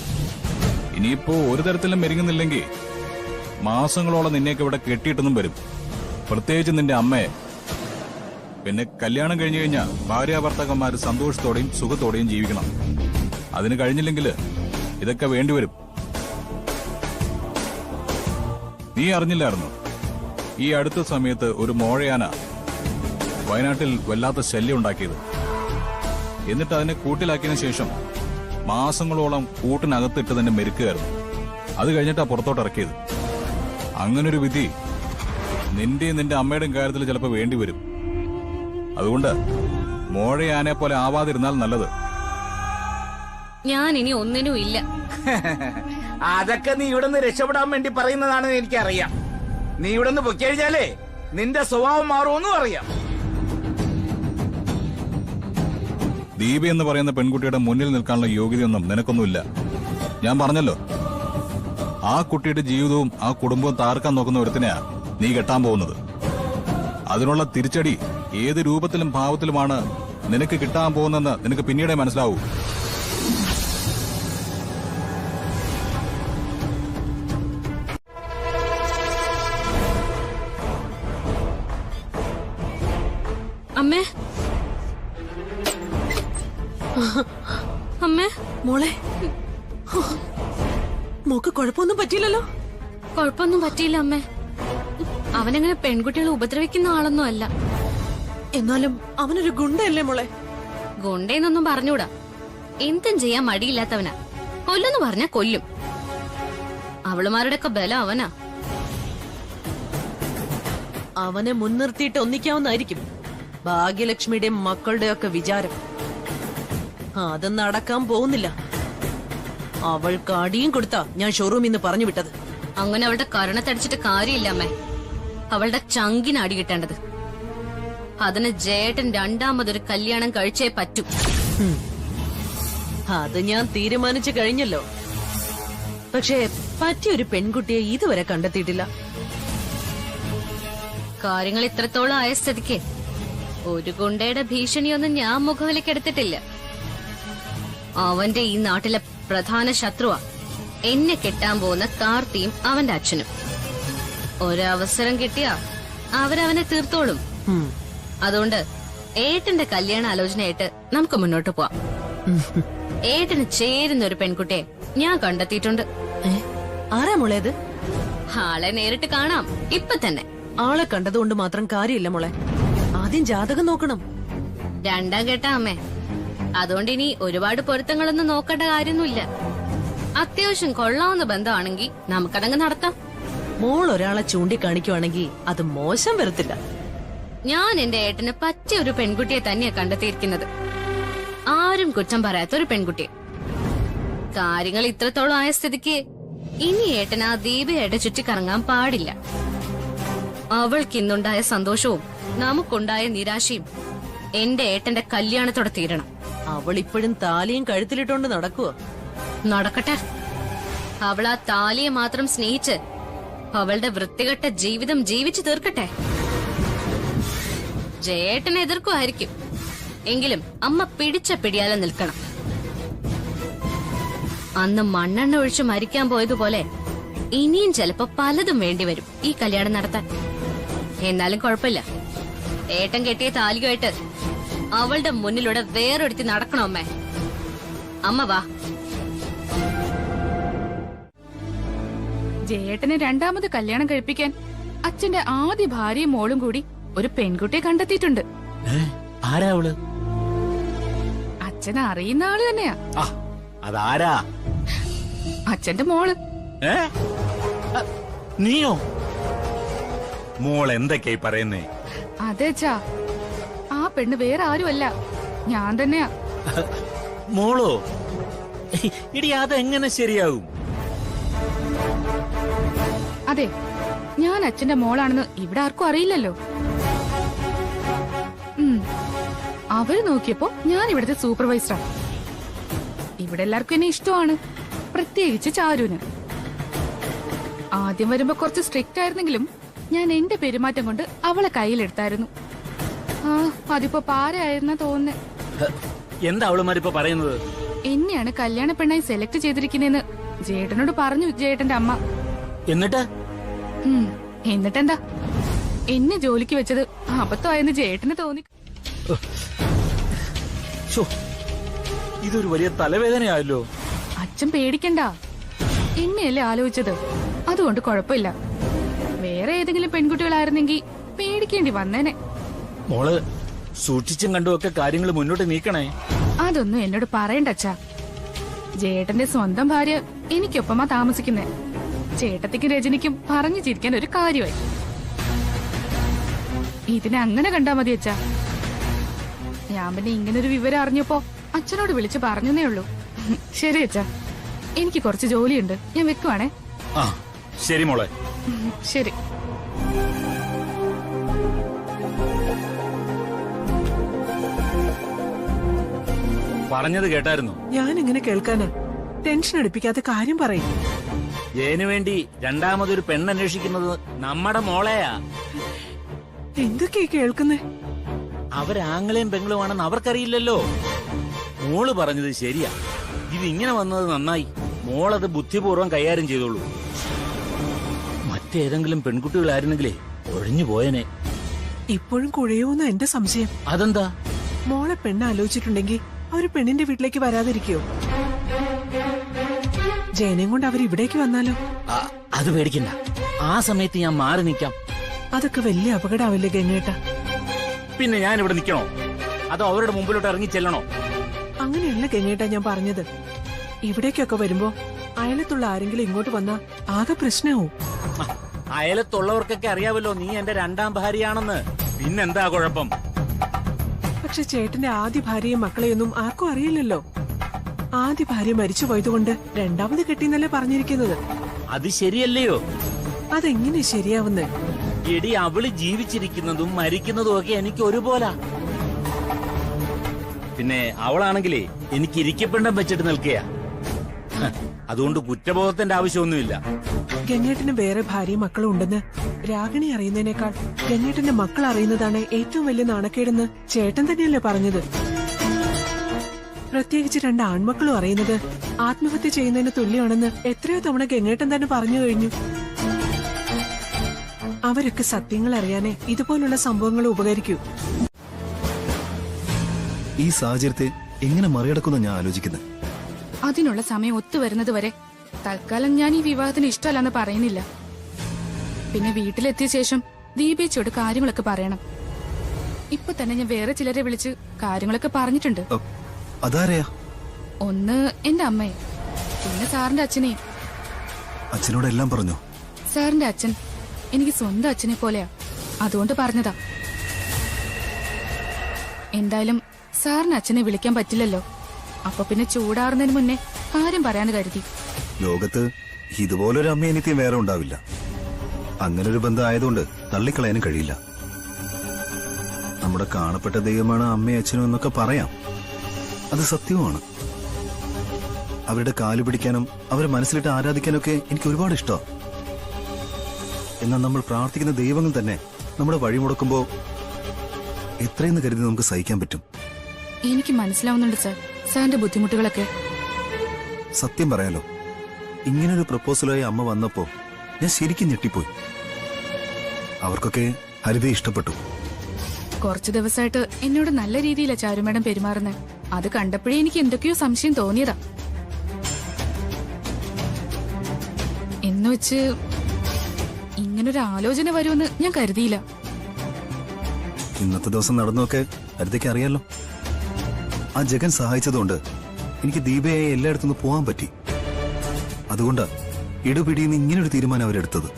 ഇനിയിപ്പോ ഒരു തരത്തിലും മെരുങ്ങുന്നില്ലെങ്കിൽ മാസങ്ങളോളം നിന്നെയൊക്കെ ഇവിടെ കെട്ടിയിട്ടൊന്നും വരും. പ്രത്യേകിച്ച് നിന്റെ അമ്മയെ. പിന്നെ കല്യാണം കഴിഞ്ഞു കഴിഞ്ഞാൽ ഭാര്യ ഭർത്താക്കന്മാര് സന്തോഷത്തോടെയും സുഖത്തോടെയും ജീവിക്കണം. അതിന് കഴിഞ്ഞില്ലെങ്കിൽ ഇതൊക്കെ വേണ്ടിവരും. നീ അറിഞ്ഞില്ലായിരുന്നു, ഈ അടുത്ത സമയത്ത് ഒരു മോഴയാന വയനാട്ടിൽ വല്ലാത്ത ശല്യം ഉണ്ടാക്കിയത്. എന്നിട്ട് അതിനെ കൂട്ടിലാക്കിയതിനു ശേഷം മാസങ്ങളോളം കൂട്ടിനകത്തിട്ട് തന്നെ മെരുക്കുകയായിരുന്നു. അത് കഴിഞ്ഞിട്ടാ പുറത്തോട്ട് ഇറക്കിയത്. അങ്ങനൊരു വിധി നിന്റെയും നിന്റെ അമ്മയുടെയും കാര്യത്തിൽ ചിലപ്പോൾ വേണ്ടിവരും. അതുകൊണ്ട് മോഴയാനെ പോലെ ആവാതിരുന്നാൽ നല്ലത്. ഞാൻ ഇനി ഒന്നിനും ഇല്ല. അതൊക്കെ നീ ഇവിടെ നിന്ന് രക്ഷപ്പെടാൻ വേണ്ടി പറയുന്നതാണെന്ന് എനിക്കറിയാം. നീ ഇവിടെ നിന്ന് പൊക്കിയഴിഞ്ഞാലേ നിന്റെ സ്വഭാവം മാറുമെന്നും അറിയാം. ദീപ എന്ന് പറയുന്ന പെൺകുട്ടിയുടെ മുന്നിൽ നിൽക്കാനുള്ള യോഗ്യതയൊന്നും നിനക്കൊന്നുമില്ല. ഞാൻ പറഞ്ഞല്ലോ, ആ കുട്ടിയുടെ ജീവിതവും ആ കുടുംബവും താർക്കാൻ നോക്കുന്ന ഒരുത്തിനെയാ നീ കെട്ടാൻ പോകുന്നത്. അതിനുള്ള തിരിച്ചടി ഏത് രൂപത്തിലും ഭാവത്തിലുമാണ് നിനക്ക് കിട്ടാൻ പോകുന്നതെന്ന് നിനക്ക് പിന്നീടേ മനസ്സിലാവൂ. അമ്മേ അമ്മേ മോളെ മോക്ക് കുഴപ്പമൊന്നും പറ്റിയില്ലല്ലോ? കുഴപ്പമൊന്നും പറ്റിയില്ല അമ്മേ. അവനങ്ങനെ പെൺകുട്ടികളെ ഉപദ്രവിക്കുന്ന ആളൊന്നും അല്ല. എന്നാലും അവനൊരു ഗുണ്ടയല്ലേ മോളെ? ഗുണ്ടേന്നൊന്നും പറഞ്ഞൂടാ. എന്തും ചെയ്യാൻ മടിയില്ലാത്തവനാ. കൊല്ലുന്നു പറഞ്ഞാ കൊല്ലും. അവളുമാരുടെ ഒക്കെ ബലം അവനാ. അവനെ മുൻനിർത്തിയിട്ട് ഒന്നിക്കാവുന്നായിരിക്കും ഭാഗ്യലക്ഷ്മിയുടെയും മക്കളുടെ ഒക്കെ വിചാരം. അത് നടക്കാൻ പോകുന്നില്ല. അവൾക്ക് അടിയും കൊടുത്താ ഞാൻ ഷോറൂമിൽ നിന്ന് പറഞ്ഞു വിട്ടത്. അങ്ങനെ അവളുടെ കരണത്തടിച്ചിട്ട് കാര്യമില്ല അമ്മേ. അവളുടെ ചങ്കിന് അടി കിട്ടേണ്ടത്. അതിന് ജയേട്ടൻ രണ്ടാമതൊരു കല്യാണം കഴിച്ചേ പറ്റൂ. അത് ഞാൻ തീരുമാനിച്ചു കഴിഞ്ഞല്ലോ. പക്ഷേ പറ്റിയൊരു പെൺകുട്ടിയെ ഇതുവരെ കണ്ടെത്തിയിട്ടില്ല. കാര്യങ്ങൾ ഇത്രത്തോളം ആയ സ്ഥിതിക്ക് ഒരു ഗുണ്ടയുടെ ഭീഷണിയൊന്നും ഞാൻ മുഖവിലേക്ക് എടുത്തിട്ടില്ല. അവന്റെ ഈ നാട്ടിലെ പ്രധാന ശത്രുവാ എന്നെ കെട്ടാൻ പോകുന്ന കാർത്തിയും അവന്റെ അച്ഛനും. ഒരവസരം കിട്ടിയാ അവരവനെ തീർത്തോളും. അതുകൊണ്ട് ഏട്ടന്റെ കല്യാണ ആലോചനയായിട്ട് നമുക്ക് മുന്നോട്ട് പോവാം. ഏട്ടന് ചേരുന്ന ഒരു പെൺകുട്ടിയെ ഞാൻ കണ്ടെത്തിയിട്ടുണ്ട്. ആരാ മോളേത്? ആളെ നേരിട്ട് കാണാം ഇപ്പൊ തന്നെ. ആളെ കണ്ടതുകൊണ്ട് മാത്രം കാര്യമില്ല മോളെ. ആദ്യം ജാതകം നോക്കണം. രണ്ടാം കേട്ടാ അമ്മേ. അതുകൊണ്ട് ഇനി ഒരുപാട് പൊരുത്തങ്ങളൊന്നും നോക്കേണ്ട കാര്യമൊന്നുമില്ല. അത്യാവശ്യം കൊള്ളാവുന്ന ബന്ധമാണെങ്കിൽ നമുക്കതങ്ങ് നടത്താം. മോൾ ഒരാളെ ചൂണ്ടിക്കാണിക്കുവാണെങ്കിൽ അത് മോശം വരത്തില്ല. ഞാൻ എന്റെ ഏട്ടന് പറ്റിയ ഒരു പെൺകുട്ടിയെ തന്നെയാ കണ്ടെത്തിയിരിക്കുന്നത്. ആരും കുറ്റം പറയാത്ത ഒരു പെൺകുട്ടിയെ. കാര്യങ്ങൾ ഇത്രത്തോളം ആയ സ്ഥിതിക്ക് ഇനി ഏട്ടൻ ആ ദീപയായിട്ട് ചുറ്റിക്കറങ്ങാൻ പാടില്ല. അവൾക്ക് ഇന്നുണ്ടായ സന്തോഷവും നമുക്കുണ്ടായ നിരാശയും എന്റെ ഏട്ടന്റെ കല്യാണത്തോടെ തീരണം. അവൾ ഇപ്പോഴും താലിയും കഴുത്തിലിട്ടോണ്ട് നടക്കുവോ? നടക്കട്ടെ. അവൾ ആ താലിയെ മാത്രം സ്നേഹിച്ച് അവളുടെ വൃത്തികെട്ട ജീവിതം ജീവിച്ചു തീർക്കട്ടെ. ജയേട്ടനെ എതിർക്കുമായിരിക്കും. എങ്കിലും അമ്മ പിടിച്ച പിടിയാലെ നിൽക്കണം. അന്ന് മണ്ണെണ്ണ ഒഴിച്ച് മരിക്കാൻ പോയതുപോലെ ഇനിയും ചിലപ്പോ പലതും വേണ്ടിവരും ഈ കല്യാണം നടത്താൻ. എന്നാലും കുഴപ്പമില്ല. ഏട്ടൻ കെട്ടിയ താലിയുമായിട്ട് അവളുടെ മുന്നിലൂടെ വേറൊരുത്തി നടക്കണോ അമ്മേ? അമ്മ വാ. ജയേട്ടന് രണ്ടാമത് കല്യാണം കഴിപ്പിക്കാൻ അച്ഛന്റെ ആദ്യ ഭാര്യയും മോളും കൂടി ഒരു പെൺകുട്ടിയെ കണ്ടെത്തിയിട്ടുണ്ട്. ആരാ അവള്? അച്ഛൻ അറിയുന്ന ആള് തന്നെയാ. അതാരാ? അച്ഛന്റെ മോള്. നീയോ? മോൾ എന്തൊക്കെയായി പറയുന്നേ? അതെച്ചാ, ആ പെണ്ണ് വേറെ ആരുമല്ല, ഞാൻ തന്നെയാ. മോളോ? ഇടി അതെങ്ങനെ ശരിയാകും? അതെ, ഞാൻ അച്ഛന്റെ മോളാണെന്ന് ഇവിടെ ആർക്കും അറിയില്ലല്ലോ. അവര് നോക്കിയപ്പോ ഞാൻ ഇവിടുത്തെ സൂപ്പർവൈസറാണ്. ഇവിടെ എല്ലാവർക്കും എന്നെ ഇഷ്ടമാണ്, പ്രത്യേകിച്ച് ചാരുവിന്. ആദ്യം വരുമ്പോ കുറച്ച് സ്ട്രിക്റ്റ് ആയിരുന്നെങ്കിലും ഞാൻ എന്റെ പെരുമാറ്റം കൊണ്ട് അവളെ കയ്യിലെടുത്തായിരുന്നു. അതിപ്പോ പാരയായിരുന്ന തോന്നുന്നേ. എന്താ അവളുമാരിപ്പോ പറയുന്നത്? എന്നെയാണ് കല്യാണ പെണ്ണായി സെലക്ട് ചെയ്തിരിക്കുന്നതെന്ന് ജേട്ടനോട് പറഞ്ഞു ജേട്ടന്റെ അമ്മ. എന്നിട്ടെന്താ, എന്നെ ജോലിക്ക് വെച്ചത് അബദ്ധമായെന്ന് ജേട്ടന് തോന്നി. ഇതൊരു വലിയ തലവേദനയായല്ലോ. അച്ഛൻ പേടിക്കണ്ട, എന്നെയല്ലേ ആലോചിച്ചത്, അതുകൊണ്ട് കുഴപ്പമില്ല. വേറെ ഏതെങ്കിലും പെൺകുട്ടികളായിരുന്നെങ്കിൽ പേടിക്കേണ്ടി വന്നേനെ. മോള് സൂക്ഷിച്ചും കണ്ടുമൊക്കെ കാര്യങ്ങൾ മുന്നോട്ട് നീക്കണേ. അതൊന്നും എന്നോട് പറയണ്ട അച്ഛാ. ജേട്ടന്റെ സ്വന്തം ഭാര്യ എനിക്കൊപ്പമാ താമസിക്കുന്നേ. ചേട്ടത്തിക്കും രജനിക്കും പറഞ്ഞു ചിരിക്കാൻ ഒരു കാര്യമായി. ഇതിനെ അങ്ങനെ കണ്ടാ മതി അച്ഛാ. ഞാൻ പിന്നെ ഇങ്ങനൊരു വിവരം അറിഞ്ഞപ്പോ അച്ഛനോട് വിളിച്ചു പറഞ്ഞേ ഉള്ളൂ. ശരി അച്ഛാ, എനിക്ക് കുറച്ച് ജോലിയുണ്ട്, ഞാൻ വെക്കുവാണേ. ശരി മോളെ. ശരി. പറഞ്ഞത് കേട്ടായിരുന്നു? ഞാൻ എങ്ങനെ കേൾക്കാന്? ടെൻഷൻ അടിപ്പിക്കാത്ത കാര്യം പറയും. ജയന് വേണ്ടി രണ്ടാമതൊരു പെണ്ണന്വേഷിക്കുന്നത് നമ്മുടെ മോളെയാ. എന്തൊക്കെയാ കേൾക്കുന്നേ? അവരാങ്ങളെയും പെങ്ങളുമാണെന്ന് അവർക്കറിയില്ലല്ലോ. മോള് പറഞ്ഞത് ശരിയാ. ഇതിങ്ങനെ വന്നത് നന്നായി. മോളത് ബുദ്ധിപൂർവ്വം കൈകാര്യം ചെയ്തോളൂ. മറ്റേതെങ്കിലും പെൺകുട്ടികളായിരുന്നെങ്കിലേ ഒഴിഞ്ഞു പോയനെ. ഇപ്പോഴും കുഴയോന്ന എന്റെ സംശയം. അതെന്താ? മോളെ പെണ്ണ് ആലോചിച്ചിട്ടുണ്ടെങ്കിൽ അവര് പെണ്ണിന്റെ വീട്ടിലേക്ക് വരാതിരിക്കോ? ജയനെയും കൊണ്ട് അവർ ഇവിടേക്ക് വന്നാലോ? അത് പേടിക്കണ്ട, ആ സമയത്ത് ഞാൻ മാറി നിൽക്കാം. അതൊക്കെ വലിയ അപകടമാവില്ലേ ഗംഗേട്ട? പിന്നെ ഞാൻ ഇവിടെ നിൽക്കണോ അതോ അവരുടെ മുമ്പിലോട്ട് ഇറങ്ങി ചെല്ലണോ? അങ്ങനെയല്ല ഗംഗേട്ട ഞാൻ പറഞ്ഞത്. ഇവിടേക്കൊക്കെ വരുമ്പോ അയലത്തുള്ള ആരെങ്കിലും ഇങ്ങോട്ട് വന്നാ ആകെ പ്രശ്നമാവും. അയലത്തുള്ളവർക്കൊക്കെ അറിയാമല്ലോ നീ എന്റെ രണ്ടാം ഭാര്യയാണെന്ന്. പിന്നെന്താ കുഴപ്പം? പക്ഷെ ചേട്ടന്റെ ആദ്യ ഭാര്യയും മക്കളെയൊന്നും ആർക്കും അറിയില്ലല്ലോ. ആദ്യ ഭാര്യ മരിച്ചു പോയതുകൊണ്ട് രണ്ടാമത് കെട്ടിന്നല്ലേ പറഞ്ഞിരിക്കുന്നത്. അത് ശരിയല്ലയോ? അതെങ്ങനെ ശരിയാവുന്നേ? എടി, അവള് ജീവിച്ചിരിക്കുന്നതും മരിക്കുന്നതും ഒക്കെ എനിക്ക് ഒരുപോലെ. പിന്നെ അവളാണെങ്കിലേ എനിക്ക് ഇരിക്കപ്പിണ്ടം വെച്ചിട്ട് നിൽക്കുക. അതുകൊണ്ട് കുറ്റബോധത്തിന്റെ ആവശ്യമൊന്നുമില്ല. ഗംഗേട്ടന് വേറെ ഭാര്യയും മക്കളും ഉണ്ടെന്ന് രാഗിണി അറിയുന്നതിനേക്കാൾ ഗംഗേട്ടന്റെ മക്കൾ അറിയുന്നതാണ് ഏറ്റവും വലിയ നാണക്കേടെന്ന് ചേട്ടൻ തന്നെയല്ലേ പറഞ്ഞത്? പ്രത്യേകിച്ച് 2 ആൺമക്കളും അറിയുന്നത് ആത്മഹത്യ ചെയ്യുന്നതിന് തുല്യമാണെന്ന് എത്രയോ തവണ ഗംഗേട്ടൻ തന്നെ പറഞ്ഞു കഴിഞ്ഞു. അവരൊക്കെ സത്യങ്ങൾ അറിയാനേ ഇതുപോലുള്ള സംഭവങ്ങൾ ഉപകരിക്കൂ. ഈ സാഹചര്യത്തെ എങ്ങനെ മറികടക്കുന്ന ഞാൻ ആലോചിക്കുന്നത്. അതിനുള്ള സമയം ഒത്തുവരുന്നത് വരെ തൽക്കാലം ഞാൻ ഈ വിവാഹത്തിന് ഇഷ്ടമല്ലെന്ന് പറയുന്നില്ല. പിന്നെ വീട്ടിലെത്തിയ ശേഷം ദീപേച്ചിയോട് കാര്യങ്ങളൊക്കെ പറയണം. ഇപ്പൊ തന്നെ ഞാൻ വേറെ ചിലരെ വിളിച്ച് കാര്യങ്ങളൊക്കെ പറഞ്ഞിട്ടുണ്ട്. അതാരെയാ? ഒന്ന് എന്റെ അമ്മയെ, പിന്നെ സാറിന്റെ അച്ഛനെയും. അച്ഛനോടെല്ലാം പറഞ്ഞോ? സാറിന്റെ അച്ഛൻ എനിക്ക് സ്വന്തം അച്ഛനെ പോലെയാ, അതുകൊണ്ട് പറഞ്ഞതാ. എന്തായാലും സാറിന് അച്ഛനെ വിളിക്കാൻ പറ്റില്ലല്ലോ. അപ്പൊ പിന്നെ ചൂടാറുന്നതിന് മുന്നേ കാര്യം പറയാന്ന് കരുതി. ലോകത്ത് ഇതുപോലൊരു അമ്മ എനിക്കും വേറെ ഉണ്ടാവില്ല. അങ്ങനൊരു ബന്ധം ആയതുകൊണ്ട് തള്ളിക്കളയാനും കഴിയില്ല. നമ്മുടെ കാണപ്പെട്ട ദൈവമാണ് അമ്മയും അച്ഛനും എന്നൊക്കെ പറയാം. അത് സത്യവുമാണ്. അവരുടെ കാല് പിടിക്കാനും അവരെ മനസ്സിലിട്ട് ആരാധിക്കാനൊക്കെ എനിക്ക് ഒരുപാട് ഇഷ്ടമാണ്. എന്നാൽ നമ്മൾ പ്രാർത്ഥിക്കുന്ന ദൈവങ്ങൾ തന്നെ നമ്മുടെ വഴി മുടക്കുമ്പോ എത്രയെന്ന് കരുതി നമുക്ക് സഹിക്കാൻ പറ്റും? എനിക്ക് മനസ്സിലാവുന്നുണ്ട് സാർ സാറിന്റെ ബുദ്ധിമുട്ടുകളൊക്കെ. സത്യം പറയാലോ, ഇങ്ങനൊരു പ്രപ്പോസലായി അമ്മ വന്നപ്പോ ഞാൻ ശരിക്കും ഞെട്ടിപ്പോയി. അവർക്കൊക്കെ ഹരിതയെ ഇഷ്ടപ്പെട്ടു. കുറച്ചു ദിവസമായിട്ട് എന്നോട് നല്ല രീതിയിലാ ചാരുമേടം പെരുമാറുന്നത്. അത് കണ്ടപ്പോഴേ എനിക്ക് എന്തൊക്കെയോ സംശയം തോന്നിയതാ. എന്നുവെച്ച് ഇങ്ങനൊരു ആലോചന വരുമെന്ന് ഞാൻ കരുതിയില്ല. ഇന്നത്തെ ദിവസം നടന്നൊക്കെ ഹരിതയ്ക്ക് അറിയാലോ. ആ ജഗൻ സഹായിച്ചതുകൊണ്ട് എനിക്ക് ദീപയായി എല്ലായിടത്തുനിന്ന് പോകാൻ പറ്റി. അതുകൊണ്ടാ ഇടുപിടിയെന്ന് ഇങ്ങനൊരു തീരുമാനം അവരെടുത്തത്.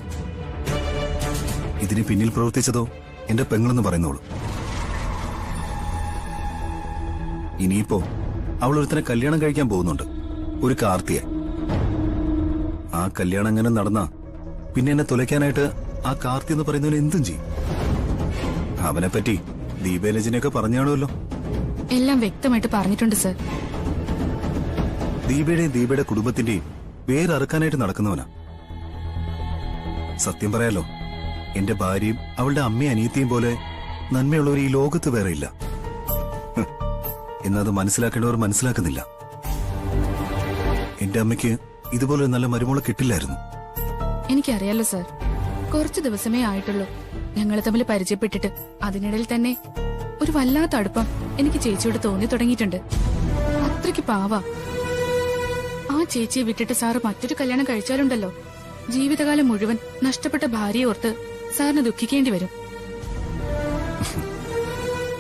ഇതിന് പിന്നിൽ പ്രവർത്തിച്ചതോ എന്റെ പെങ്ങളെന്ന് പറയുന്നോളൂ. ഇനിയിപ്പോ അവൾ ഒരുത്തനെ കല്യാണം കഴിക്കാൻ പോകുന്നുണ്ട്, ഒരു കാർത്തിയെ. ആ കല്യാണം അങ്ങനെ നടന്നാ പിന്നെ എന്നെ തുലയ്ക്കാനായിട്ട് ആ കാർത്തി എന്ന് പറയുന്നവന് എന്തും ചെയ്യും. അവനെപ്പറ്റി ദീപേലജിനെയൊക്കെ പറഞ്ഞാണല്ലോ. എല്ലാം വ്യക്തമായിട്ട് പറഞ്ഞിട്ടുണ്ട് സർ. ദീപയുടെയും ദീപയുടെ കുടുംബത്തിന്റെയും വേരറുക്കാനായിട്ട് നടക്കുന്നവനാ. സത്യം പറയാലോ, എന്റെ ഭാര്യയും അവളുടെ അമ്മയും അനിയത്തിയും പോലെ നന്മയുള്ളവർ ഈ ലോകത്ത് വേറെ ഇല്ല. എന്നത് മനസ്സിലാക്കേണ്ടവർ മനസ്സിലാക്കുന്നില്ല. എന്റെ അമ്മയ്ക്ക് ഇതുപോലെ നല്ല മരുമോളെ കിട്ടില്ലായിരുന്നു. എനിക്കറിയാലോ സർ, കുറച്ചു ദിവസമേ ആയിട്ടുള്ളൂ ഞങ്ങൾ തമ്മിൽ പരിചയപ്പെട്ടിട്ട്. അതിനിടയിൽ തന്നെ ഒരു വല്ലാത്ത അടുപ്പം എനിക്ക് ചേച്ചിയോട് തോന്നി തുടങ്ങിയിട്ടുണ്ട്. അത്രയ്ക്ക് പാവാ. ആ ചേച്ചിയെ വിട്ടിട്ട് സാറ് മറ്റൊരു കല്യാണം കഴിച്ചാലുണ്ടല്ലോ, ജീവിതകാലം മുഴുവൻ നഷ്ടപ്പെട്ട ഭാര്യയെ ഓർത്ത് സാറിന് ദുഃഖിക്കേണ്ടി വരും.